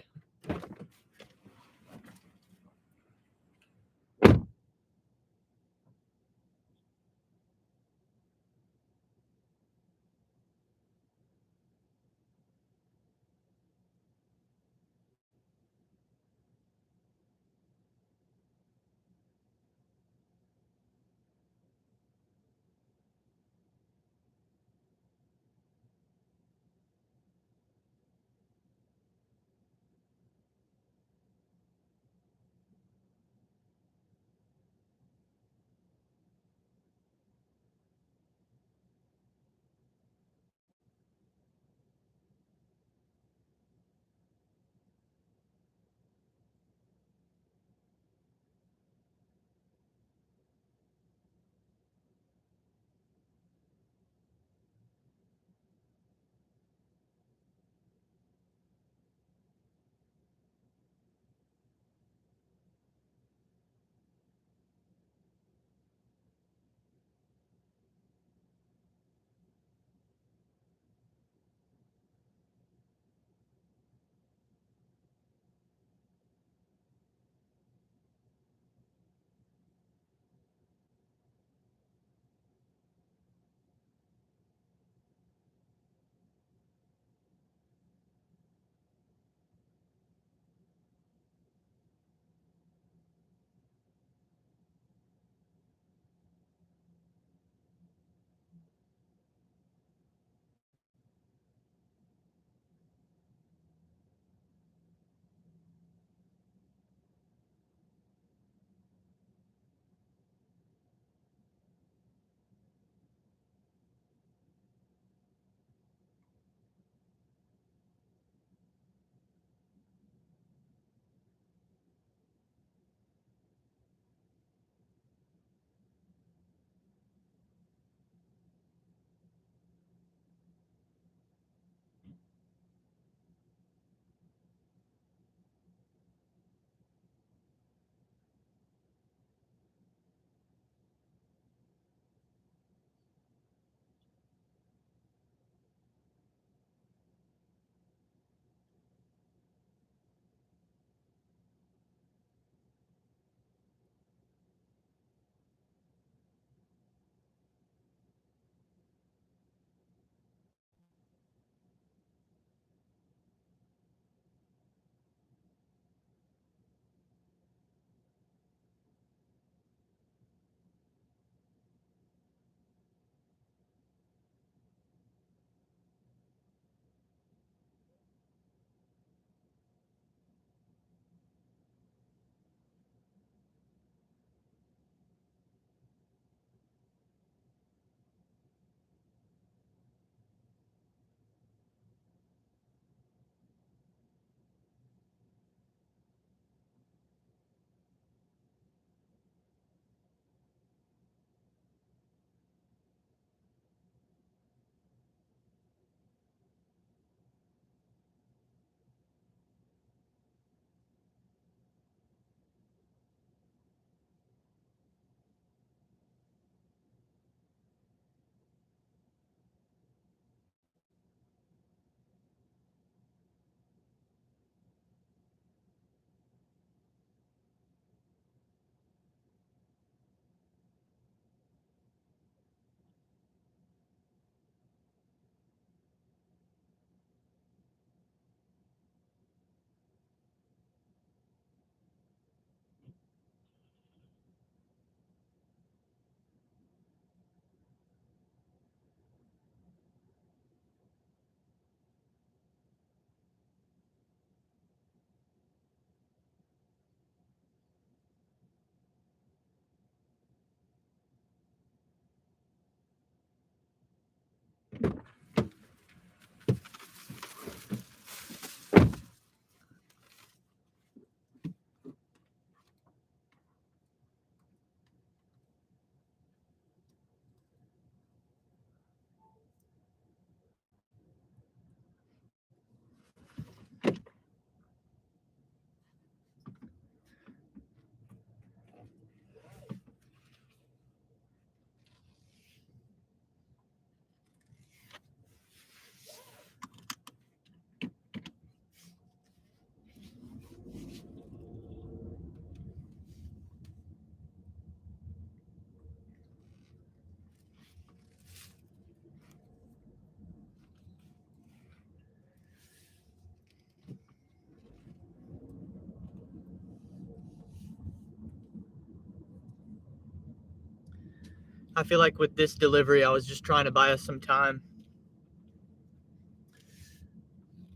I feel like with this delivery, I was just trying to buy us some time.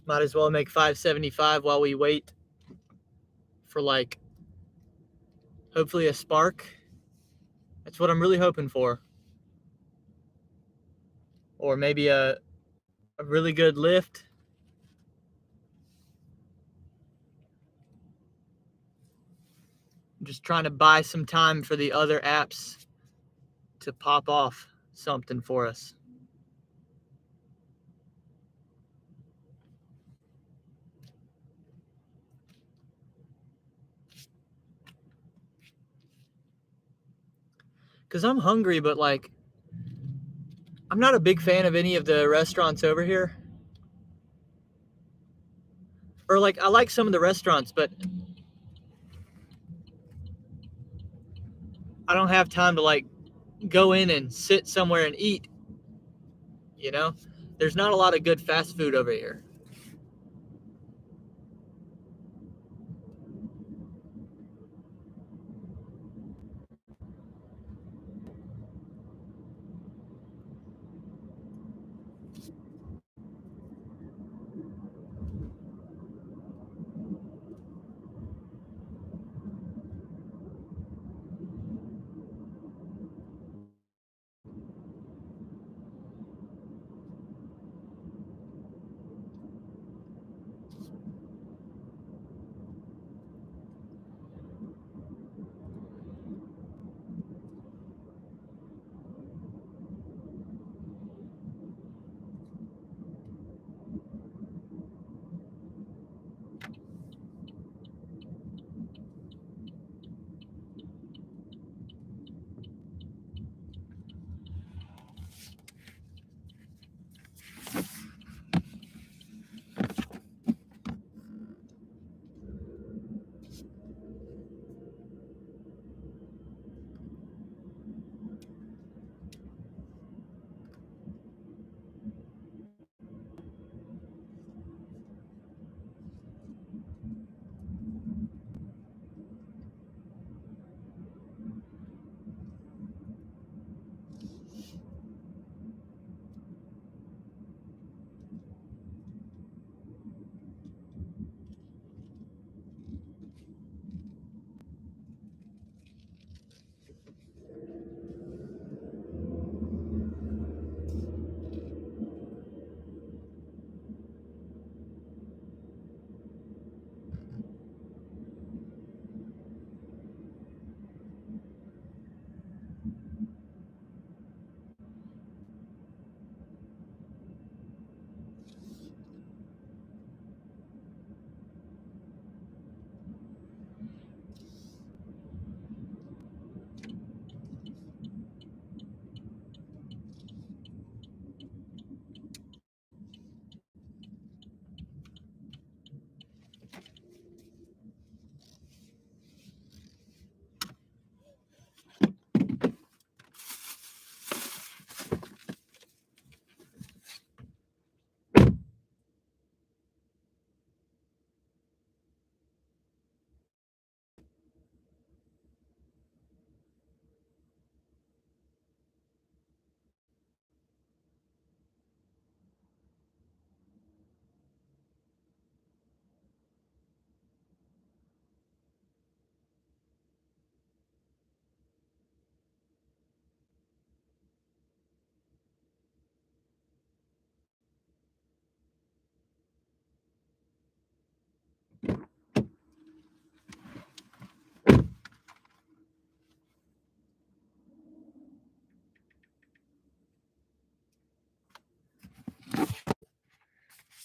Might as well make $5.75 while we wait for like hopefully a spark. That's what I'm really hoping for. Or maybe a really good lift. I'm just trying to buy some time for the other apps to pop off something for us. Because I'm hungry, but like, I'm not a big fan of any of the restaurants over here. Or like, I like some of the restaurants, but I don't have time to like go in and sit somewhere and eat. You know, there's not a lot of good fast food over here.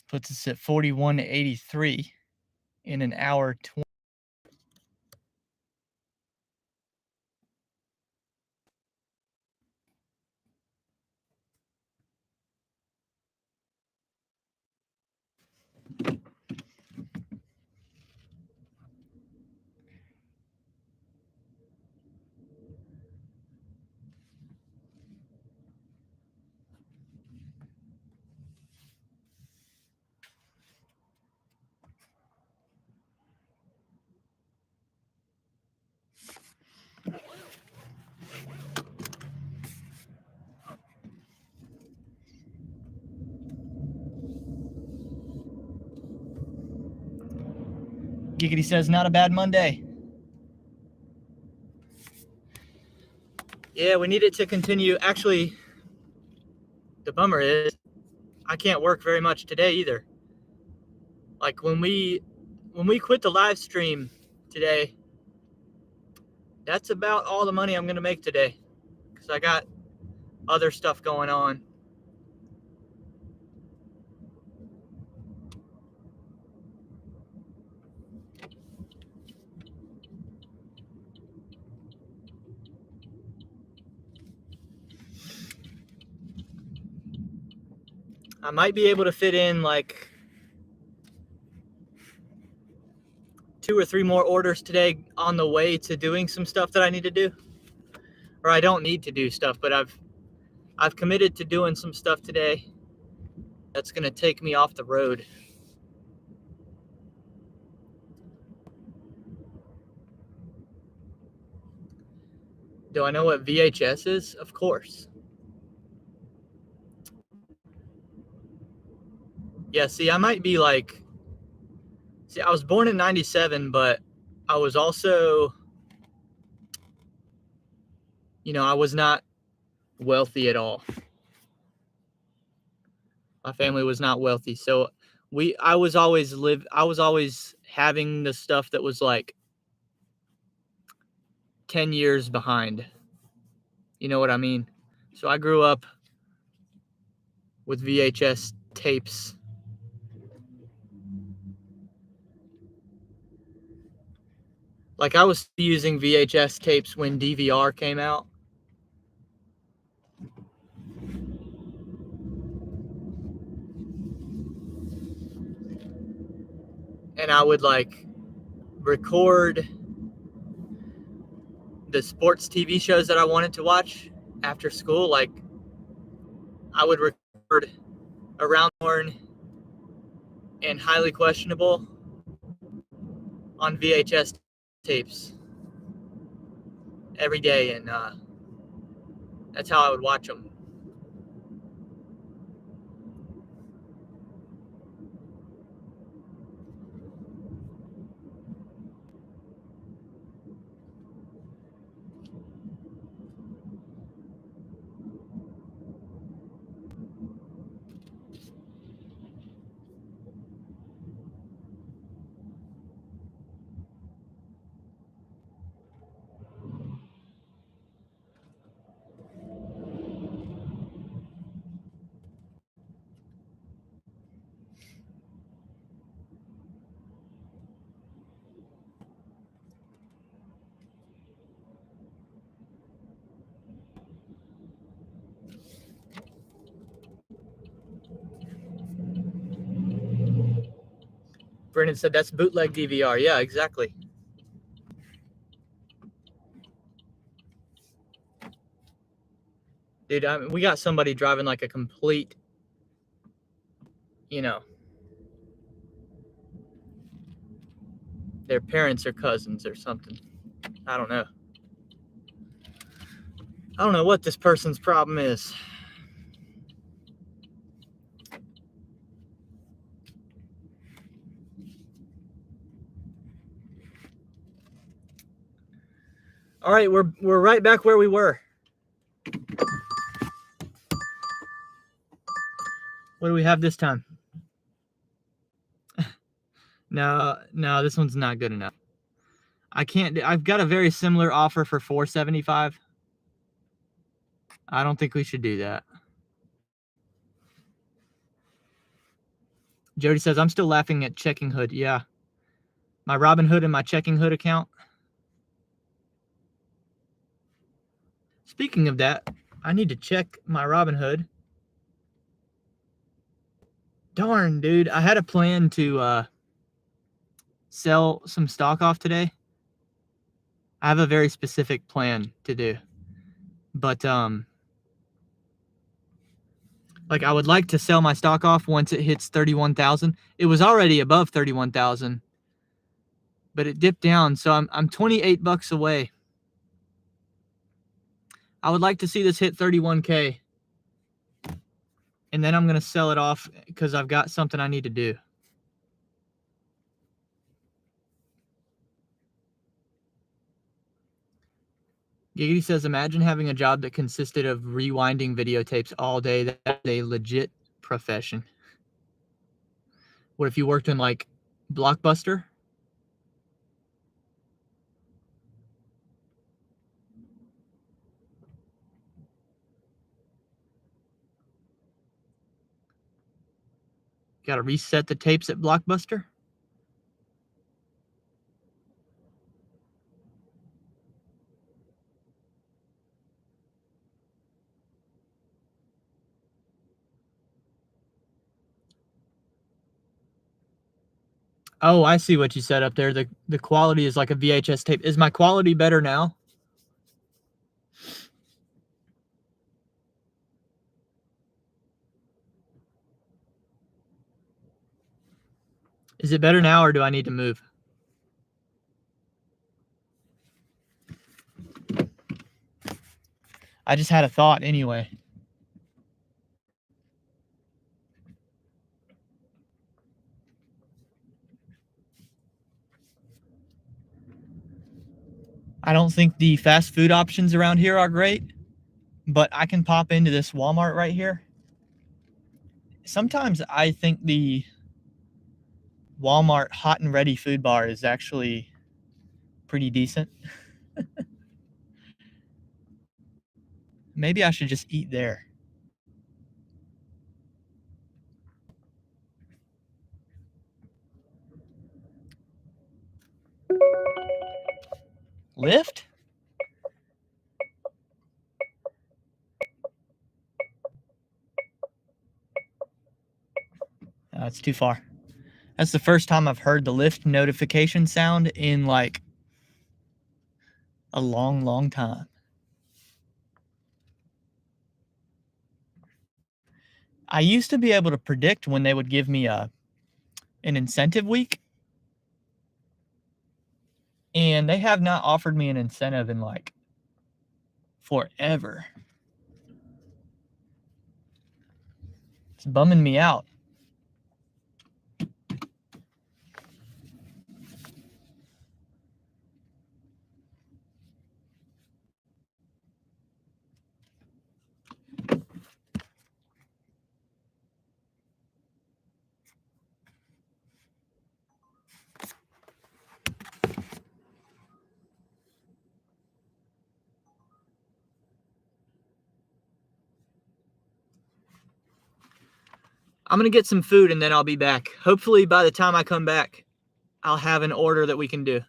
Puts us at 41.83 in an hour 20. Giggity says, not a bad Monday. Yeah, we need it to continue. Actually, the bummer is I can't work very much today either. Like when we quit the live stream today, that's about all the money I'm going to make today because I got other stuff going on. I might be able to fit in like 2 or 3 more orders today on the way to doing some stuff that I need to do. Or I don't need to do stuff, but I've committed to doing some stuff today that's going to take me off the road. Do I know what VHS is? Of course. Yeah, see, I might be like... See, I was born in 97, but I was also... I was not wealthy at all. My family was not wealthy, so I was always having the stuff that was like 10 years behind. You know what I mean? So I grew up with VHS tapes. Like I was using VHS tapes when DVR came out. And I would like record the sports TV shows that I wanted to watch after school. Like I would record Around the Horn and Highly Questionable on VHS tapes every day, and that's how I would watch them. Brennan said that's bootleg DVR. Yeah, exactly. Dude, we got somebody driving like a complete, their parents or cousins or something. I don't know. I don't know what this person's problem is. All right, we're right back where we were. What do we have this time? No, this one's not good enough. I can't. I've got a very similar offer for $475. I don't think we should do that. Jody says, I'm still laughing at Checking Hood. Yeah. My Robinhood and my Checking Hood account. Speaking of that, I need to check my Robinhood. Darn, dude. I had a plan to sell some stock off today. I have a very specific plan to do. But, like I would like to sell my stock off once it hits 31,000. It was already above 31,000, but it dipped down. So I'm 28 bucks away. I would like to see this hit 31K. And then I'm going to sell it off because I've got something I need to do. Giggity says, imagine having a job that consisted of rewinding videotapes all day. That's a legit profession. What if you worked in like Blockbuster? Got to reset the tapes at Blockbuster? Oh, I see what you said up there. The quality is like a VHS tape. Is my quality better now? Is it better now, or do I need to move? I just had a thought anyway. I don't think the fast food options around here are great, but I can pop into this Walmart right here. Sometimes I think the Walmart hot and ready food bar is actually pretty decent. Maybe I should just eat there. Lyft? It's too far. That's the first time I've heard the Lyft notification sound in like a long, long time. I used to be able to predict when they would give me an incentive week, and they have not offered me an incentive in like forever. It's bumming me out. I'm going to get some food and then I'll be back. Hopefully by the time I come back, I'll have an order that we can do.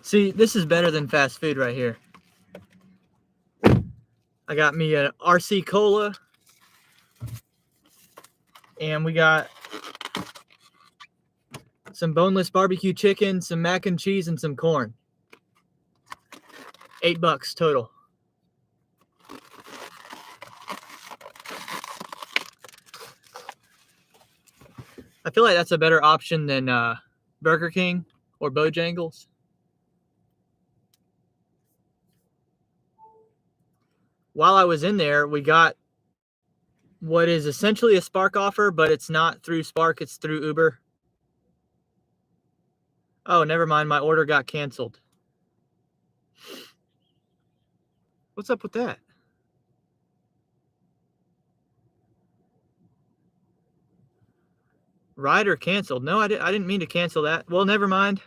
See, this is better than fast food right here. I got me an RC Cola. And we got some boneless barbecue chicken, some mac and cheese, and some corn. $8 total. I feel like that's a better option than Burger King or Bojangles. While I was in there, we got what is essentially a Spark offer, but it's not through Spark, it's through Uber. Oh, never mind. My order got canceled. What's up with that? Rider canceled. No, I didn't mean to cancel that. Well, never mind.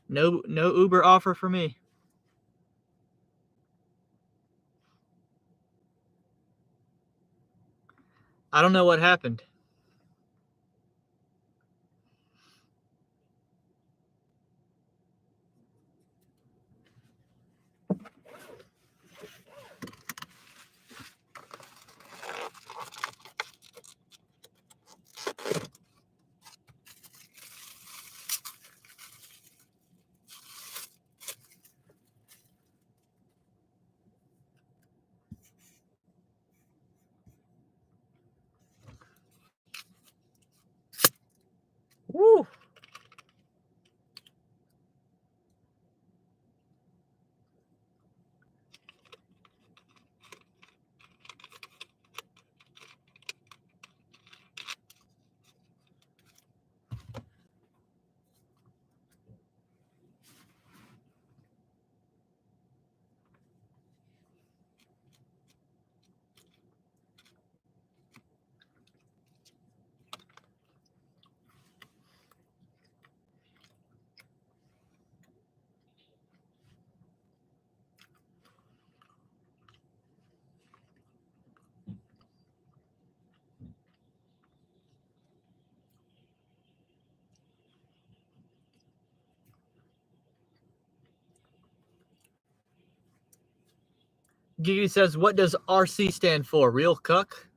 No Uber offer for me. I don't know what happened. Woo! Giggity says, what does RC stand for? Real cuck?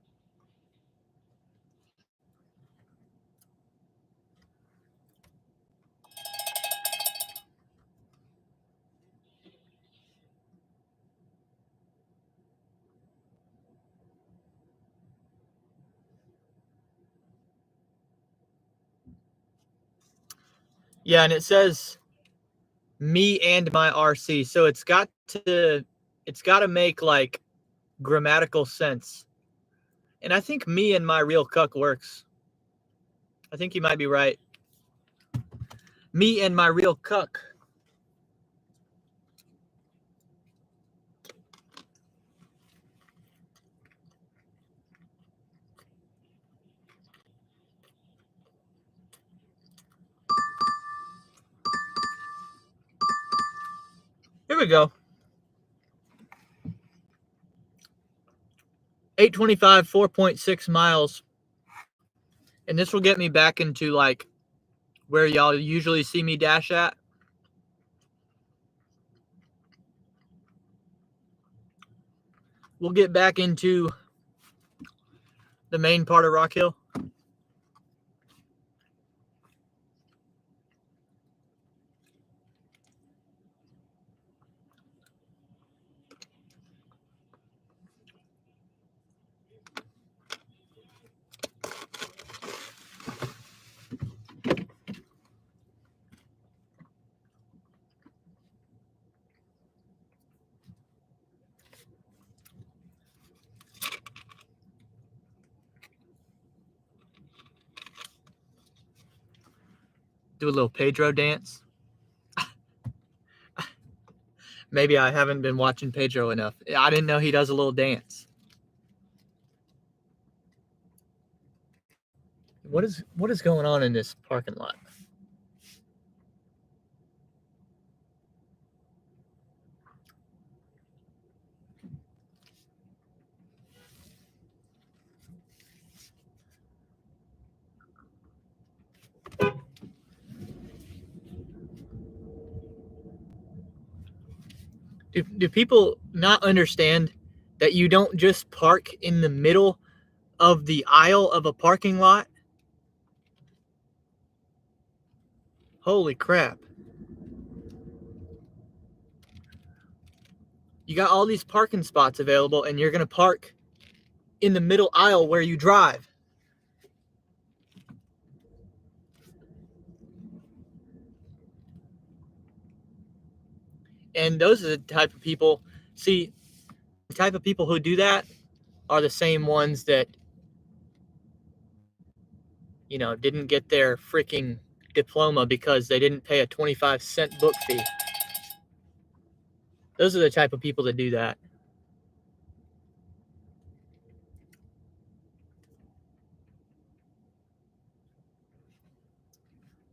Yeah, and it says me and my RC. So it's got to make like grammatical sense. And I think me and my real cuck works. I think you might be right. Me and my real cuck. Here we go. 825, 4.6 miles. And this will get me back into like where y'all usually see me dash at. We'll get back into the main part of Rock Hill. Do a little Pedro dance. Maybe I haven't been watching Pedro enough. I didn't know he does a little dance. What is going on in this parking lot? Do people not understand that you don't just park in the middle of the aisle of a parking lot? Holy crap. You got all these parking spots available and you're going to park in the middle aisle where you drive. And those are the type of people, see, the type of people who do that are the same ones that, you know, didn't get their freaking diploma because they didn't pay a 25-cent book fee. Those are the type of people that do that.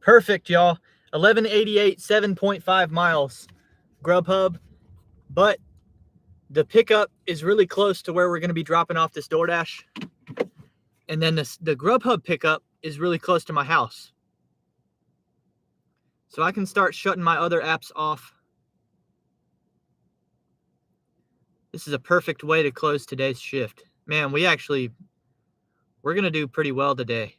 Perfect, y'all. 1188, 7.5 miles. Grubhub. But the pickup is really close to where we're going to be dropping off this DoorDash. And then the Grubhub pickup is really close to my house. So I can start shutting my other apps off. This is a perfect way to close today's shift. Man, we're going to do pretty well today.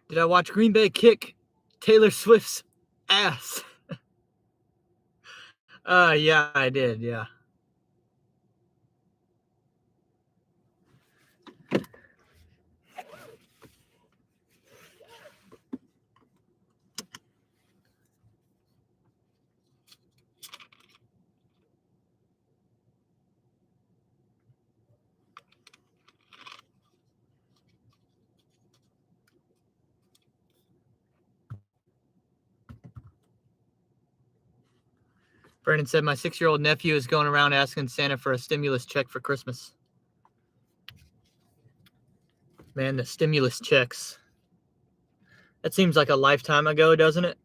Did I watch Green Bay kick Taylor Swift's ass? Yeah, I did, yeah. Brandon said, my 6-year-old nephew is going around asking Santa for a stimulus check for Christmas. Man, the stimulus checks. That seems like a lifetime ago, doesn't it?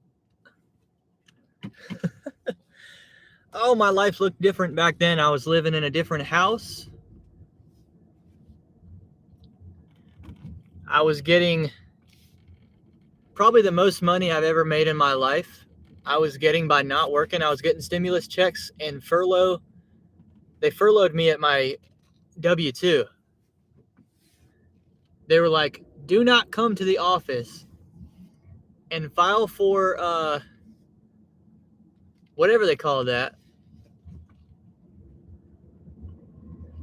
Oh, my life looked different back then. I was living in a different house. I was getting probably the most money I've ever made in my life. I was getting by not working. I was getting stimulus checks and furlough. They furloughed me at my W-2. They were like, do not come to the office and file for whatever they call that.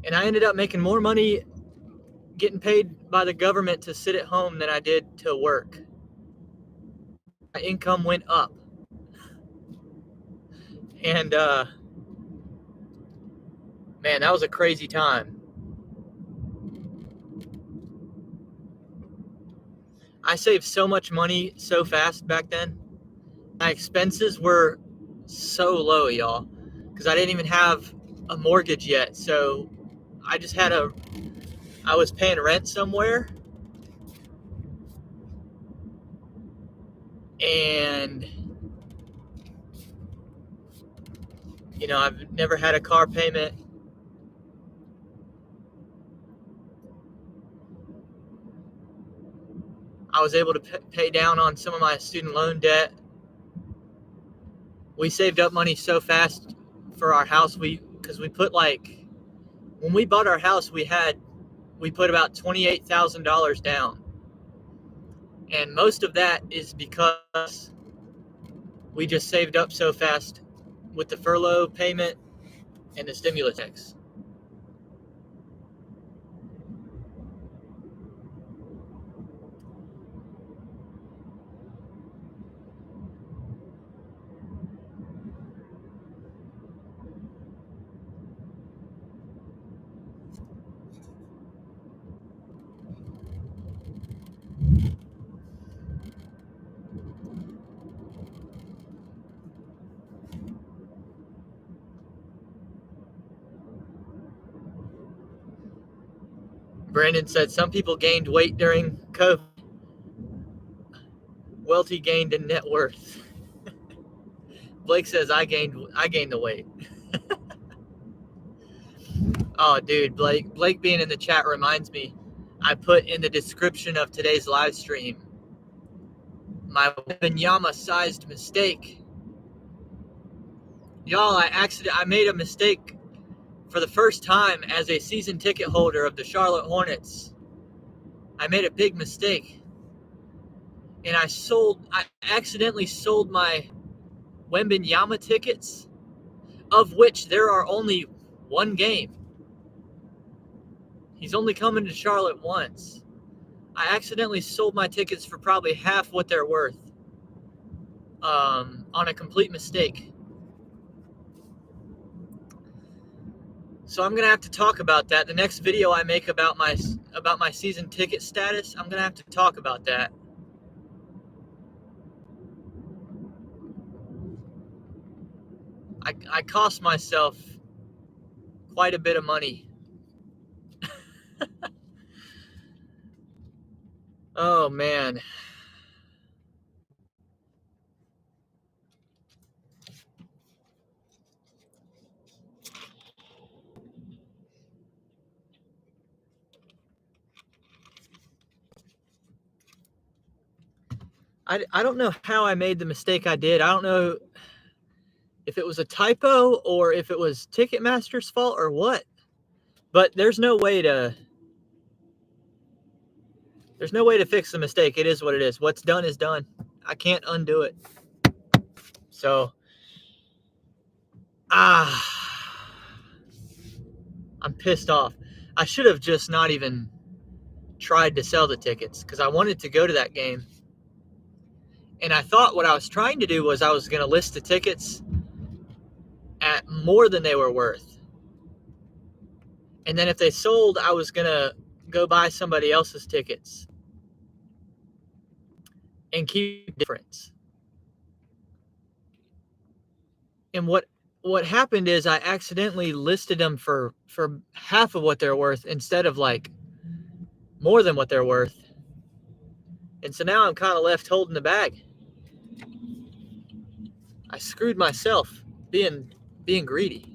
And I ended up making more money getting paid by the government to sit at home than I did to work. My income went up. And man, that was a crazy time. I saved so much money so fast back then. My expenses were so low, y'all, because I didn't even have a mortgage yet. So I just had I was paying rent somewhere, and you know, I've never had a car payment. I was able to pay down on some of my student loan debt. We saved up money so fast for our house. Because we put when we bought our house, we put about $28,000 down. And most of that is because we just saved up so fast with the furlough payment and the stimulus checks. Brandon said some people gained weight during COVID. Welty gained in net worth. Blake says I gained the weight. Oh, dude, Blake being in the chat reminds me. I put in the description of today's live stream my Wembanyama sized mistake. Y'all, I made a mistake for the first time as a season ticket holder of the Charlotte Hornets. I made a big mistake. And I accidentally sold my Wembanyama tickets, of which there are only one game. He's only coming to Charlotte once. I accidentally sold my tickets for probably half what they're worth on a complete mistake. So I'm going to have to talk about that. The next video I make about my season ticket status, I'm going to have to talk about that. I cost myself quite a bit of money. Oh, man. I don't know how I made the mistake I did. I don't know if it was a typo or if it was Ticketmaster's fault or what. But there's no way to There's no way to fix the mistake. It is what it is. What's done is done. I can't undo it. So, I'm pissed off. I should have just not even tried to sell the tickets because I wanted to go to that game. And I thought what I was trying to do was I was going to list the tickets at more than they were worth. And then if they sold, I was going to go buy somebody else's tickets and keep the difference. And what happened is I accidentally listed them for half of what they're worth instead of like more than what they're worth. And so now I'm kind of left holding the bag. I screwed myself being greedy.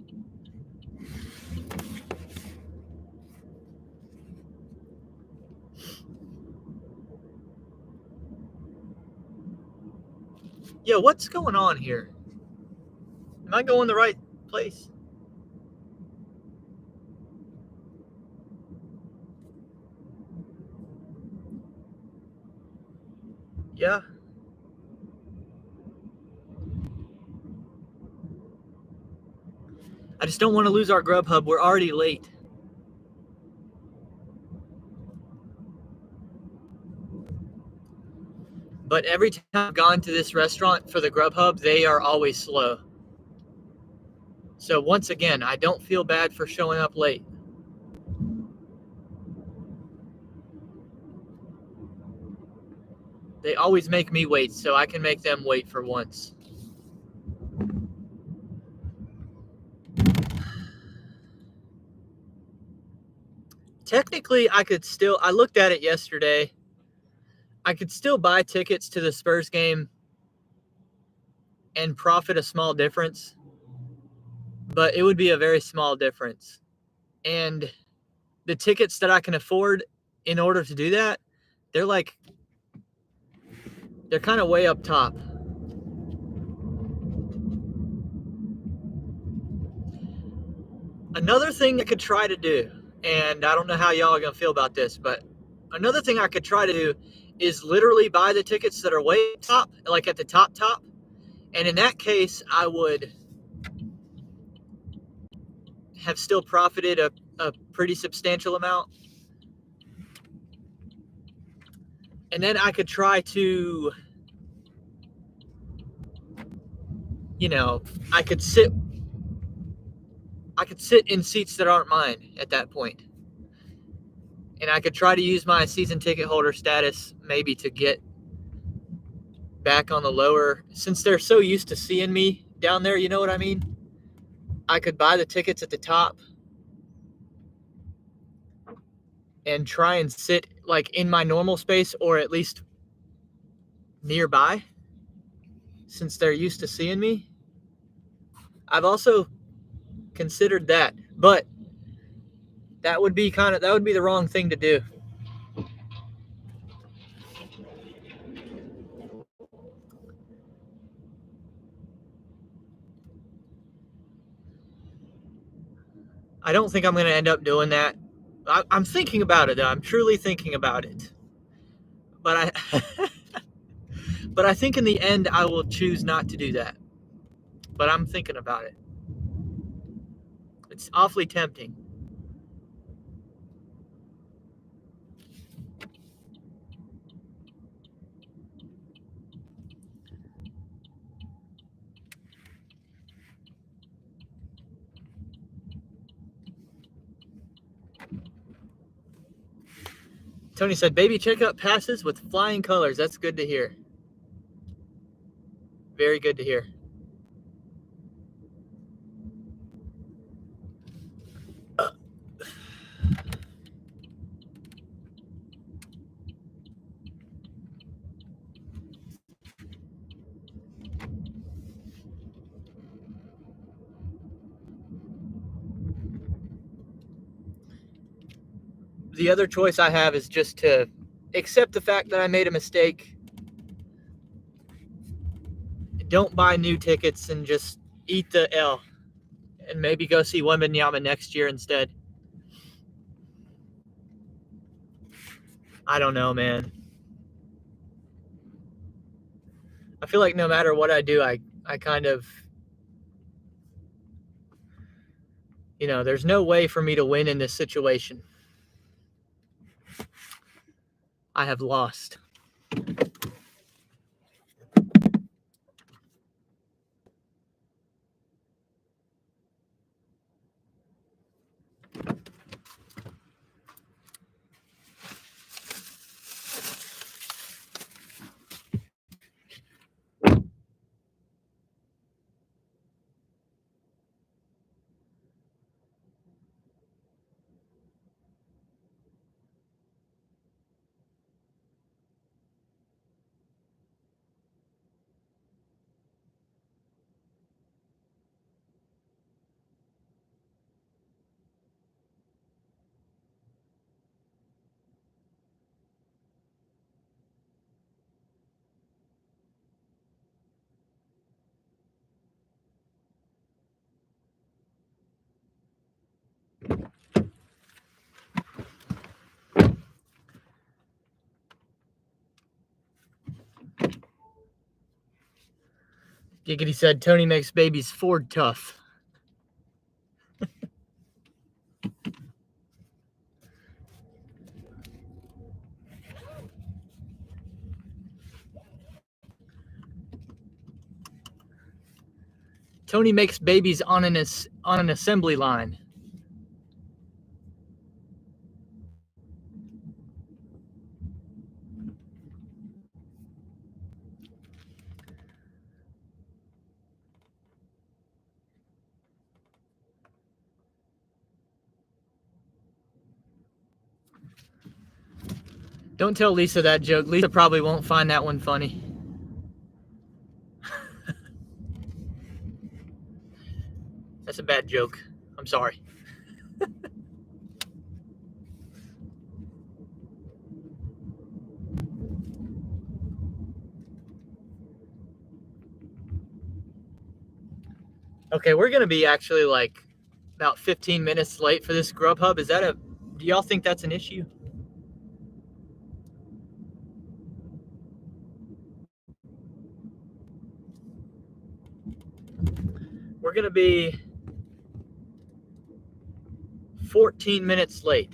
Yo, what's going on here? Am I going the right place? Yeah. I just don't want to lose our Grubhub. We're already late. But every time I've gone to this restaurant for the Grubhub, they are always slow. So once again, I don't feel bad for showing up late. They always make me wait, so I can make them wait for once. Technically, I looked at it yesterday. I could still buy tickets to the Spurs game and profit a small difference, but it would be a very small difference. And the tickets that I can afford in order to do that, they're kind of way up top. Another thing I could try to do, and I don't know how y'all are going to feel about this, but another thing I could try to do is literally buy the tickets that are way top, like at the top. And in that case, I would have still profited a pretty substantial amount. And then I could try to, I could sit in seats that aren't mine at that point. And I could try to use my season ticket holder status maybe to get back on the lower, since they're so used to seeing me down there, you know what I mean? I could buy the tickets at the top and try and sit like in my normal space or at least nearby, since they're used to seeing me. I've also considered that, but that would be the wrong thing to do. I don't think I'm going to end up doing that. I'm thinking about it, though. I'm truly thinking about it. But I think in the end, I will choose not to do that. But I'm thinking about it. It's awfully tempting. Tony said, baby checkup passes with flying colors. That's good to hear. Very good to hear. The other choice I have is just to accept the fact that I made a mistake. Don't buy new tickets and just eat the L. And maybe go see Wembanyama next year instead. I don't know, man. I feel like no matter what I do, I kind of, you know, there's no way for me to win in this situation. I have lost. Giggity said Tony makes babies Ford tough. Tony makes babies on an assembly line. Don't tell Lisa that joke. Lisa probably won't find that one funny. That's a bad joke. I'm sorry. Okay, we're going to be actually like about 15 minutes late for this Grubhub. Is that do y'all think that's an issue? We're going to be 14 minutes late.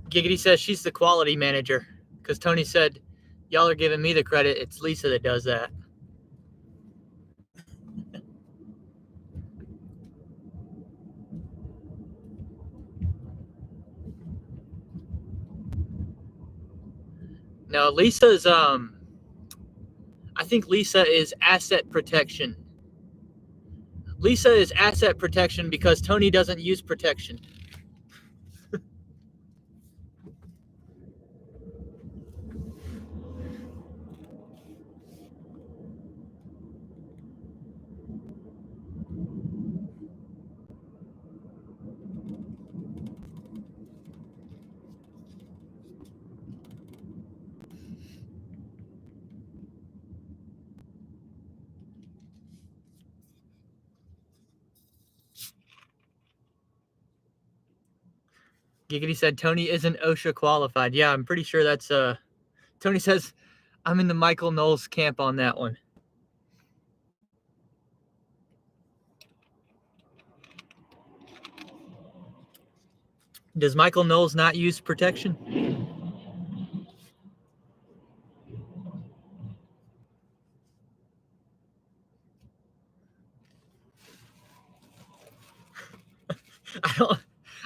Giggity says she's the quality manager because Tony said, y'all are giving me the credit. It's Lisa that does that. No, Lisa's, I think Lisa is asset protection. Lisa is asset protection because Tony doesn't use protection. Giggity said Tony isn't OSHA qualified. Yeah, I'm pretty sure that's Tony says I'm in the Michael Knowles camp on that one. Does Michael Knowles not use protection?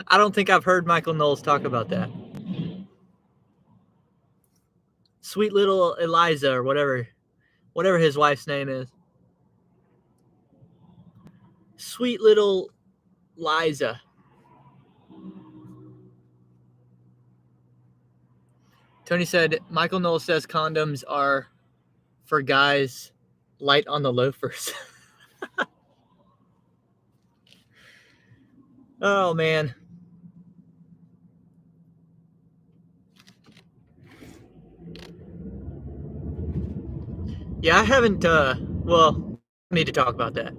I don't think I've heard Michael Knowles talk about that. Sweet little Eliza or whatever his wife's name is. Sweet little Liza. Tony said, Michael Knowles says condoms are for guys light on the loafers. Oh, man. Yeah, I haven't, well, I need to talk about that.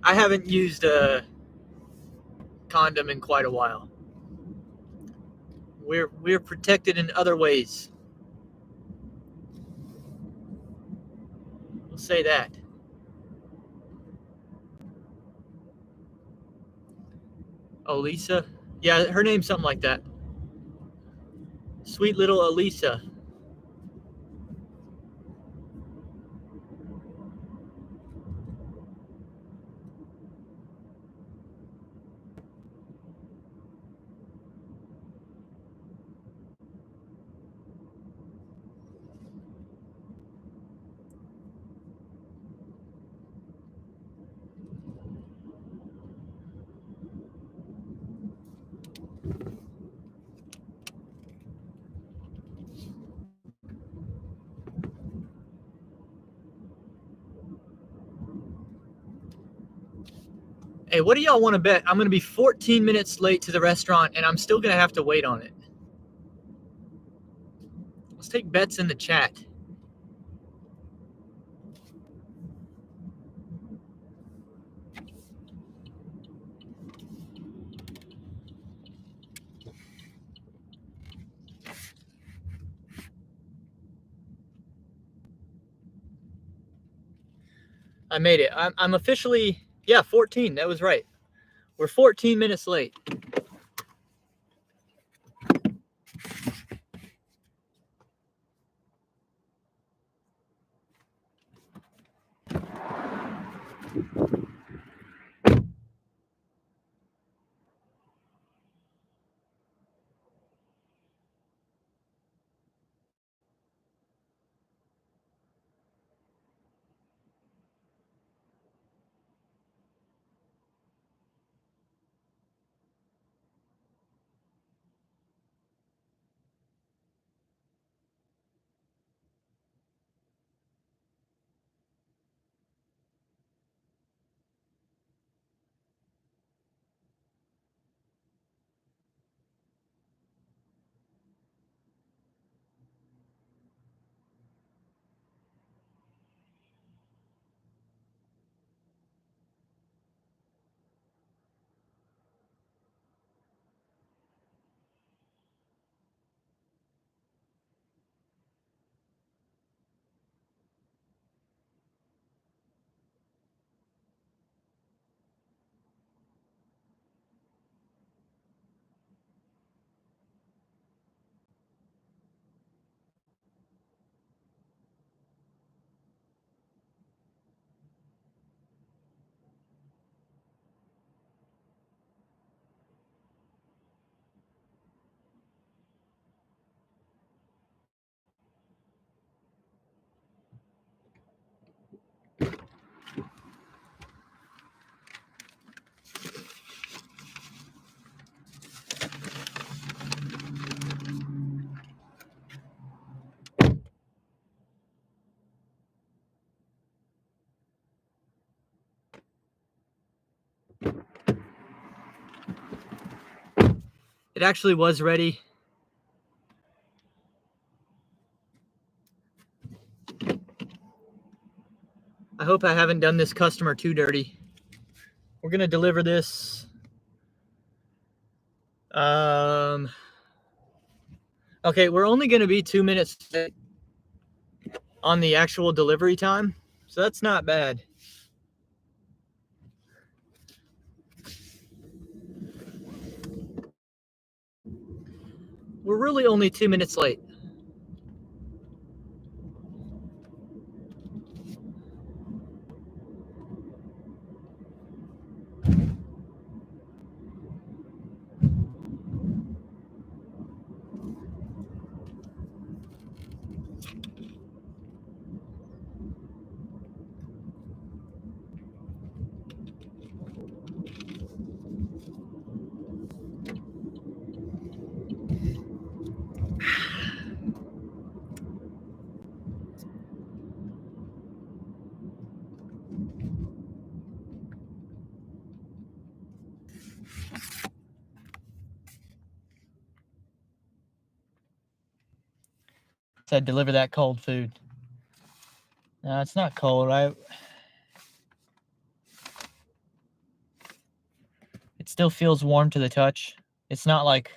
I haven't used a condom in quite a while. We're protected in other ways. We'll say that. Elisa? Yeah, her name's something like that. Sweet little Elisa. Hey, what do y'all want to bet? I'm going to be 14 minutes late to the restaurant, and I'm still going to have to wait on it. Let's take bets in the chat. I made it. I'm officially, 14. That was right. We're 14 minutes late. It actually was ready. I hope I haven't done this customer too dirty. We're going to deliver this. Okay, we're only going to be 2 minutes on the actual delivery time, so that's not bad. We're really only 2 minutes late. Said deliver that cold food. No, it's not cold. It still feels warm to the touch. It's not like,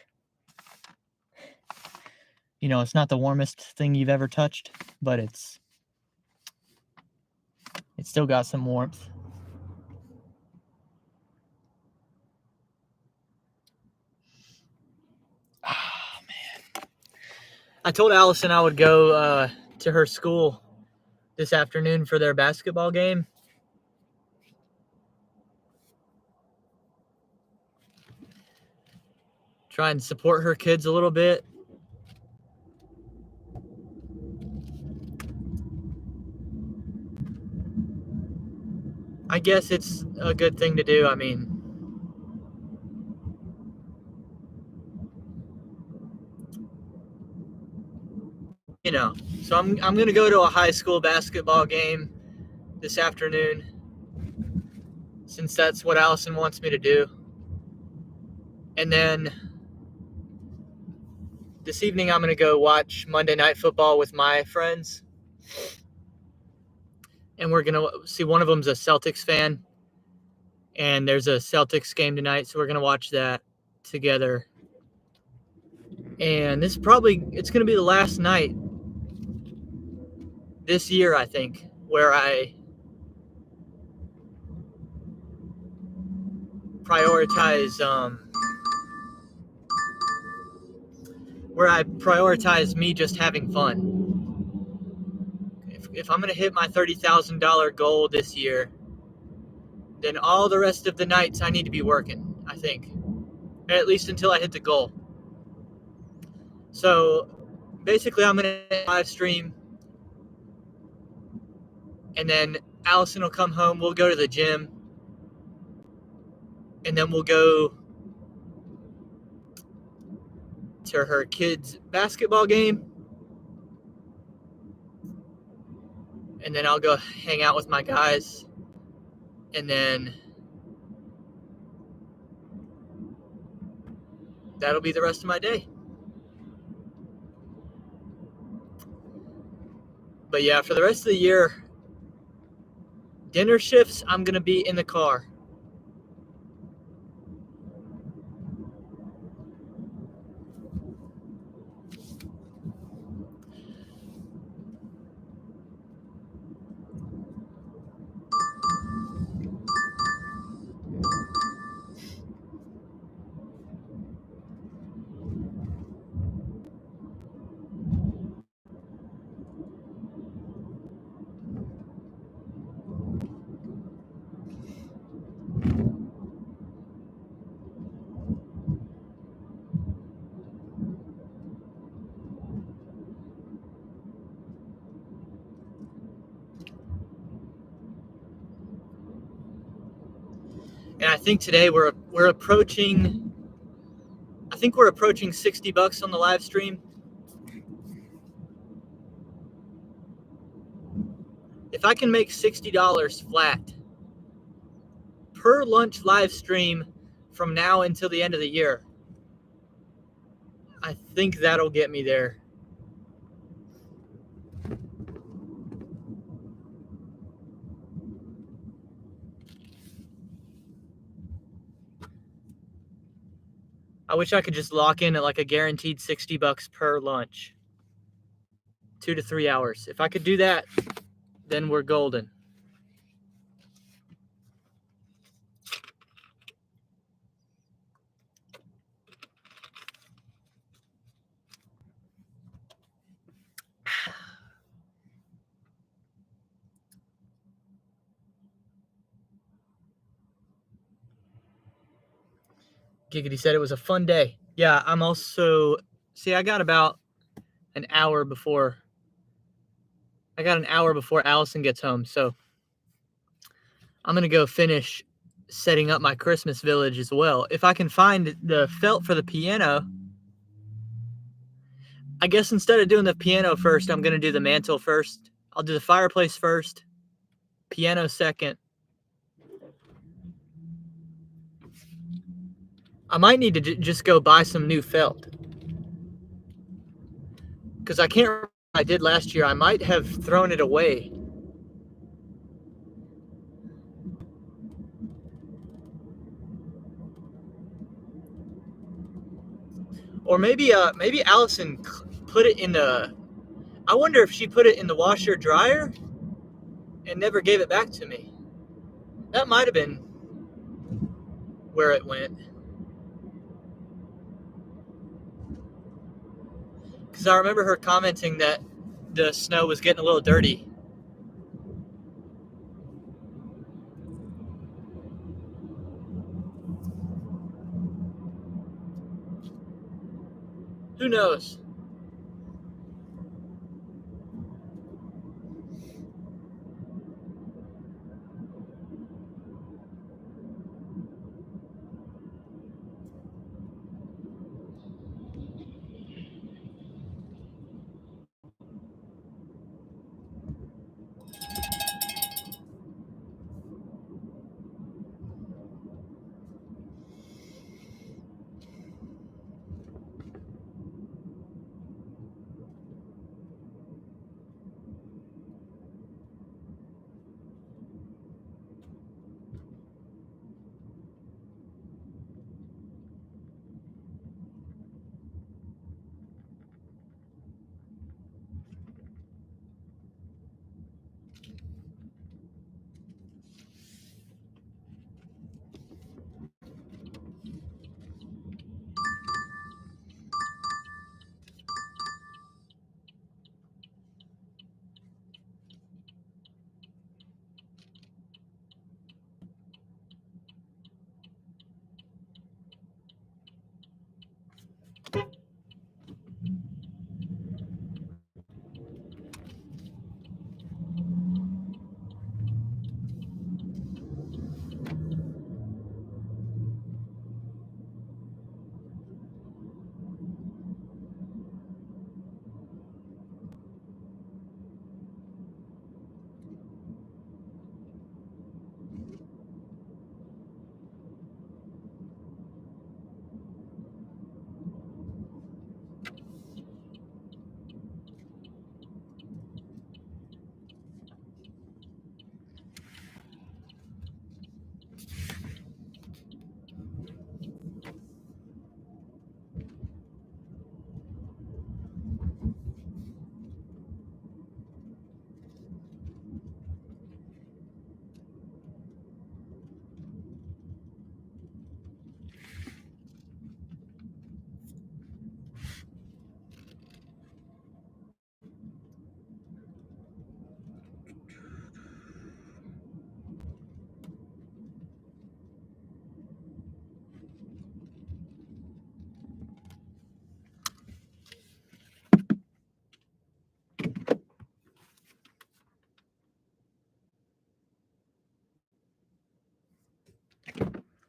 it's not the warmest thing you've ever touched, but it's still got some warmth. Oh, man. I told Allison I would go to her school this afternoon for their basketball game. Try and support her kids a little bit. I guess it's a good thing to do. I mean, so I'm going to go to a high school basketball game this afternoon, since that's what Allison wants me to do. And then this evening I'm going to go watch Monday Night Football with my friends. And we're going to see, one of them's a Celtics fan. And there's a Celtics game tonight, so we're going to watch that together. And it's going to be the last night this year, I think, where I prioritize me just having fun. If I'm going to hit my $30,000 goal this year, then all the rest of the nights I need to be working, I think. At least until I hit the goal. So basically I'm going to live stream, and then Allison will come home, we'll go to the gym, and then we'll go to her kids' basketball game, and then I'll go hang out with my guys, and then that'll be the rest of my day. But yeah, for the rest of the year, dinner shifts, I'm going to be in the car. And I think today we're approaching $60 on the live stream. If I can make $60 flat per lunch live stream from now until the end of the year, I think that'll get me there. I wish I could just lock in at like a guaranteed $60 per lunch. 2 to 3 hours. If I could do that, then we're golden. Giggity said it was a fun day. Yeah, I'm also... See, I got an hour before Allison gets home, so I'm going to go finish setting up my Christmas village as well. If I can find the felt for the piano, I guess instead of doing the piano first, I'm going to do the mantle first. I'll do the fireplace first, piano second. I might need to just go buy some new felt, because I can't I did last year, I might have thrown it away. Or maybe Allison put it in the, I wonder if she put it in the washer dryer and never gave it back to me. That might have been where it went. Because I remember her commenting that the snow was getting a little dirty. Who knows?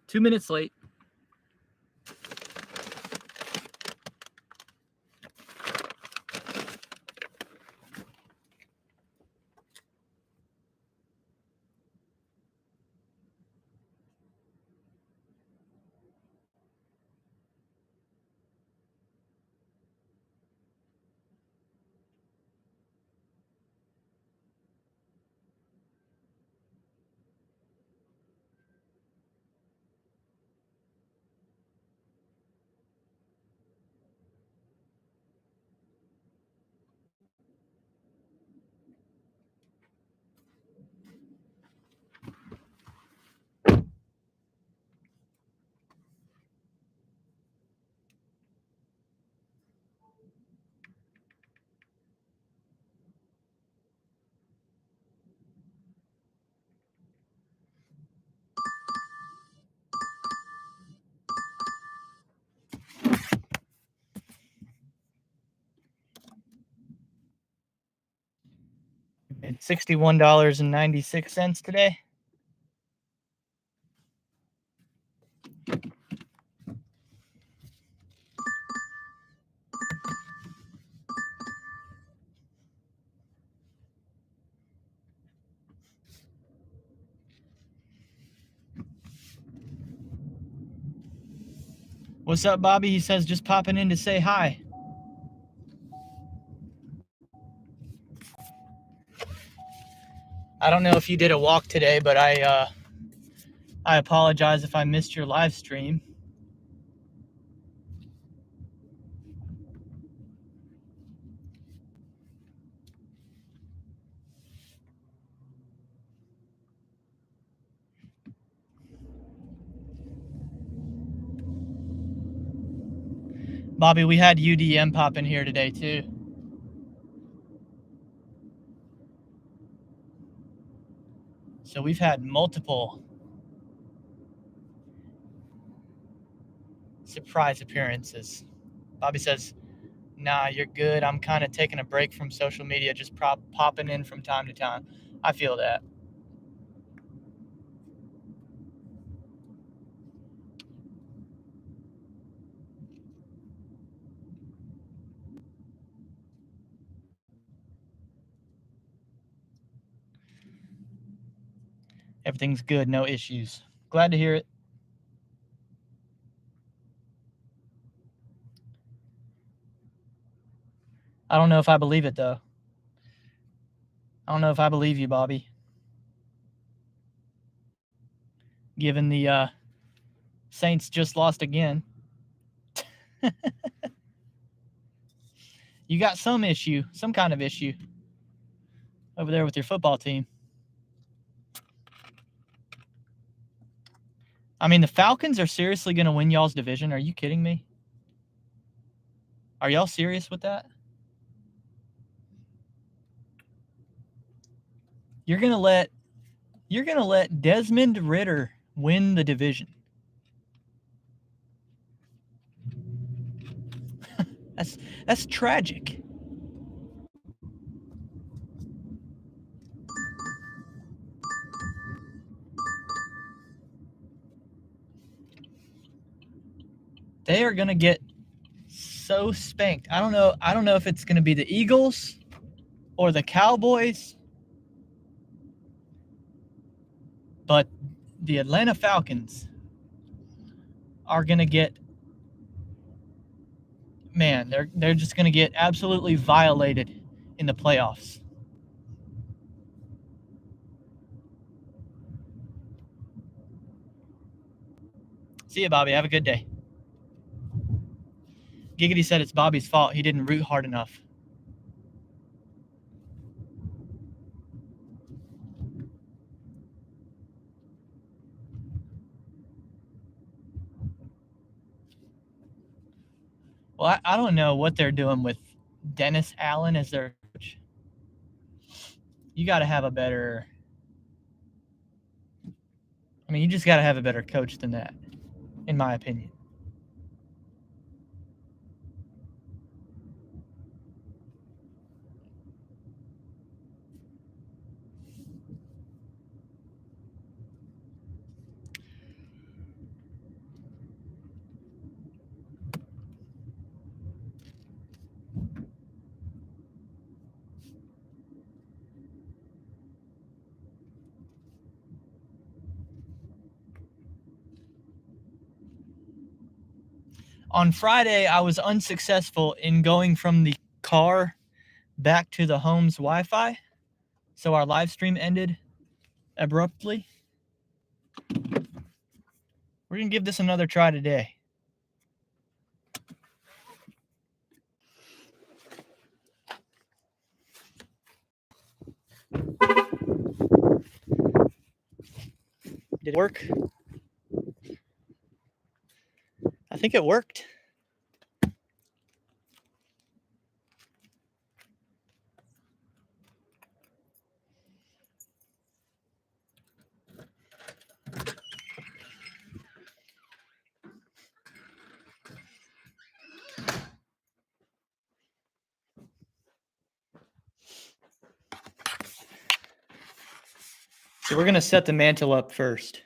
Two minutes late. It's $61.96 today. What's up, Bobby? He says just popping in to say hi. I don't know if you did a walk today, but I apologize if I missed your live stream. Bobby, we had UDM pop in here today too. So we've had multiple surprise appearances. Bobby says, nah, you're good. I'm kind of taking a break from social media, just popping in from time to time. I feel that. Everything's good, no issues. Glad to hear it. I don't know if I believe it, though. I don't know if I believe you, Bobby. Given the Saints just lost again. You got some issue, some kind of issue over there with your football team. I mean, the Falcons are seriously going to win y'all's division. Are you kidding me? Are y'all serious with that? You're going to let Desmond Ridder win the division. That's tragic. They are going to get so spanked. I don't know if it's going to be the Eagles or the Cowboys, but the Atlanta Falcons are going to get, man, they're just going to get absolutely violated in the playoffs. See you, Bobby. Have a good day. Giggity said it's Bobby's fault. He didn't root hard enough. Well, I don't know what they're doing with Dennis Allen as their coach. You got to have a better, I mean, you just got to have a better coach than that, in my opinion. On Friday, I was unsuccessful in going from the car back to the home's Wi-Fi, so our live stream ended abruptly. We're going to give this another try today. Did it work? I think it worked. So we're going to set the mantle up first.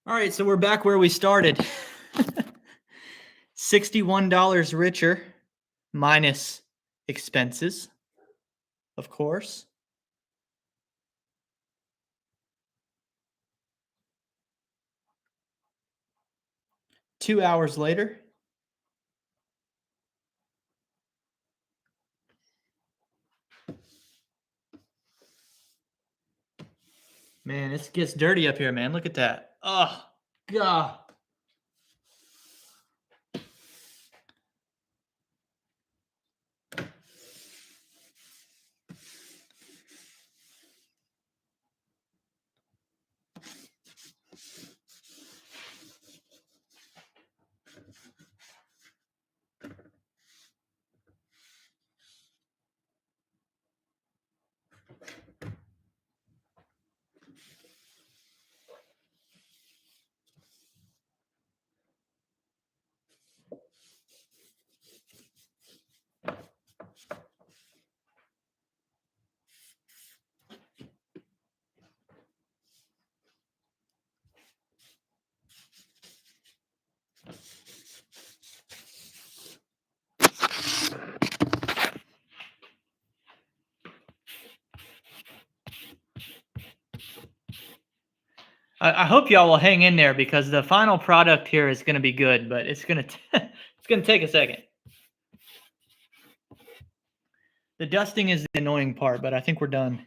All right, so we're back where we started. $61 richer minus expenses, of course. Two hours later. Man, it gets dirty up here, man. Look at that. Oh, God. I hope y'all will hang in there because the final product here is going to be good, but it's going to take a second. The dusting is the annoying part, but I think we're done.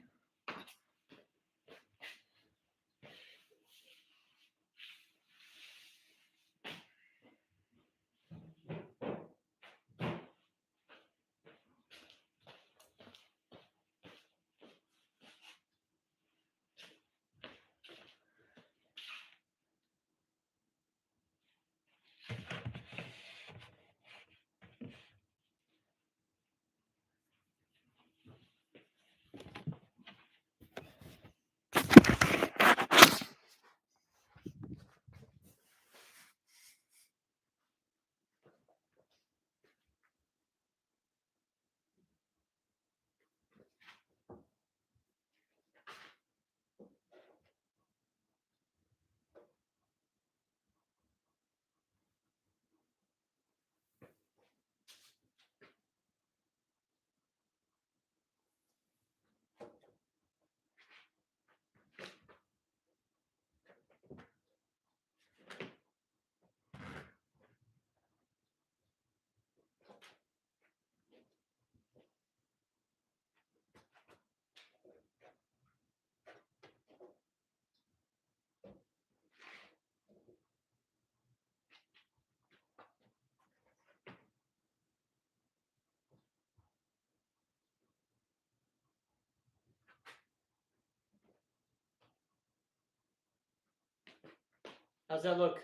How's that look?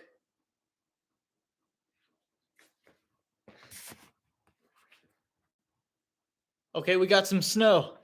Okay, we got some snow.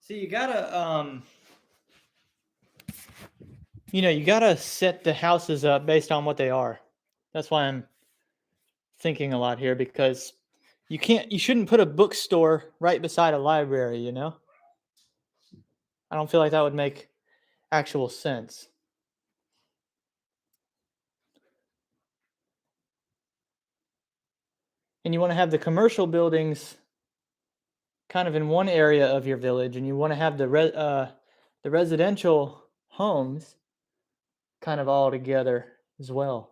See, you gotta you gotta set the houses up based on what they are. That's why I'm thinking a lot here, because you shouldn't put a bookstore right beside a library, you know? I don't feel like that would make actual sense. And you want to have the commercial buildings kind of in one area of your village, and you want to have the residential homes kind of all together as well.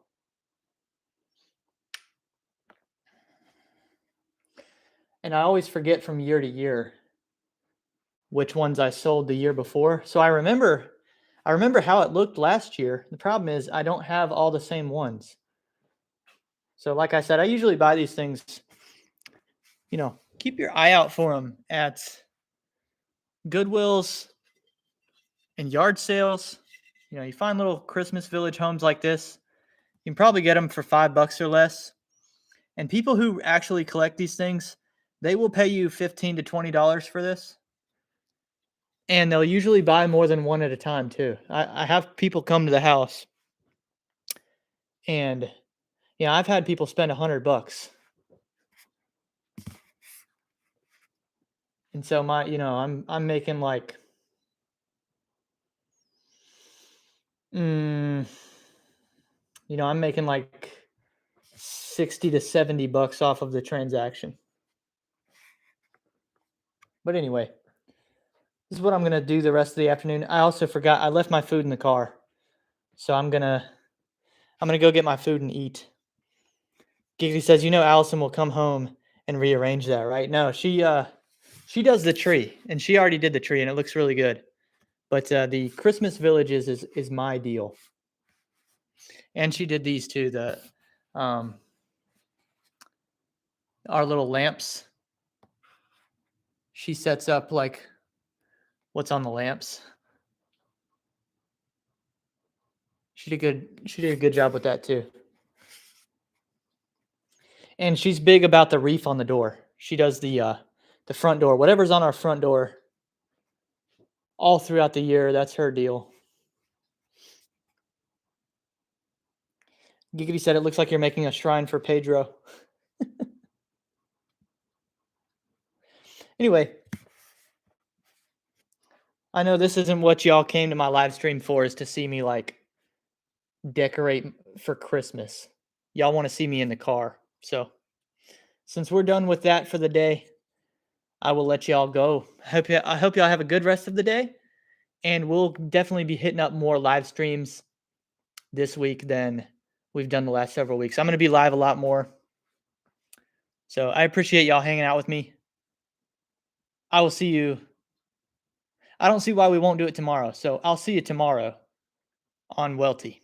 And I always forget from year to year which ones I sold the year before. So I remember how it looked last year. The problem is I don't have all the same ones. So like I said, I usually buy these things, keep your eye out for them at Goodwills and yard sales. You find little Christmas village homes like this. You can probably get them for $5 or less. And people who actually collect these things, they will pay you $15 to $20 for this. And they'll usually buy more than one at a time too. I have people come to the house, and I've had people spend $100. And so I'm making like I'm making like $60 to $70 off of the transaction. But anyway, this is what I'm gonna do the rest of the afternoon. I also forgot I left my food in the car, so I'm gonna go get my food and eat. Giggity says, Allison will come home and rearrange that, right? No, she does the tree, and she already did the tree, and it looks really good. But the Christmas villages is my deal, and she did these too. The our little lamps. She sets up like what's on the lamps. She did a good job with that too. And she's big about the reef on the door. She does the front door, whatever's on our front door, all throughout the year. That's her deal. Giggity said it looks like you're making a shrine for Pedro. Anyway, I know this isn't what y'all came to my live stream for, is to see me like decorate for Christmas. Y'all want to see me in the car. So since we're done with that for the day, I will let y'all go. I hope y'all have a good rest of the day, and we'll definitely be hitting up more live streams this week than we've done the last several weeks. I'm going to be live a lot more. So I appreciate y'all hanging out with me. I will see you. I don't see why we won't do it tomorrow. So I'll see you tomorrow on Welty.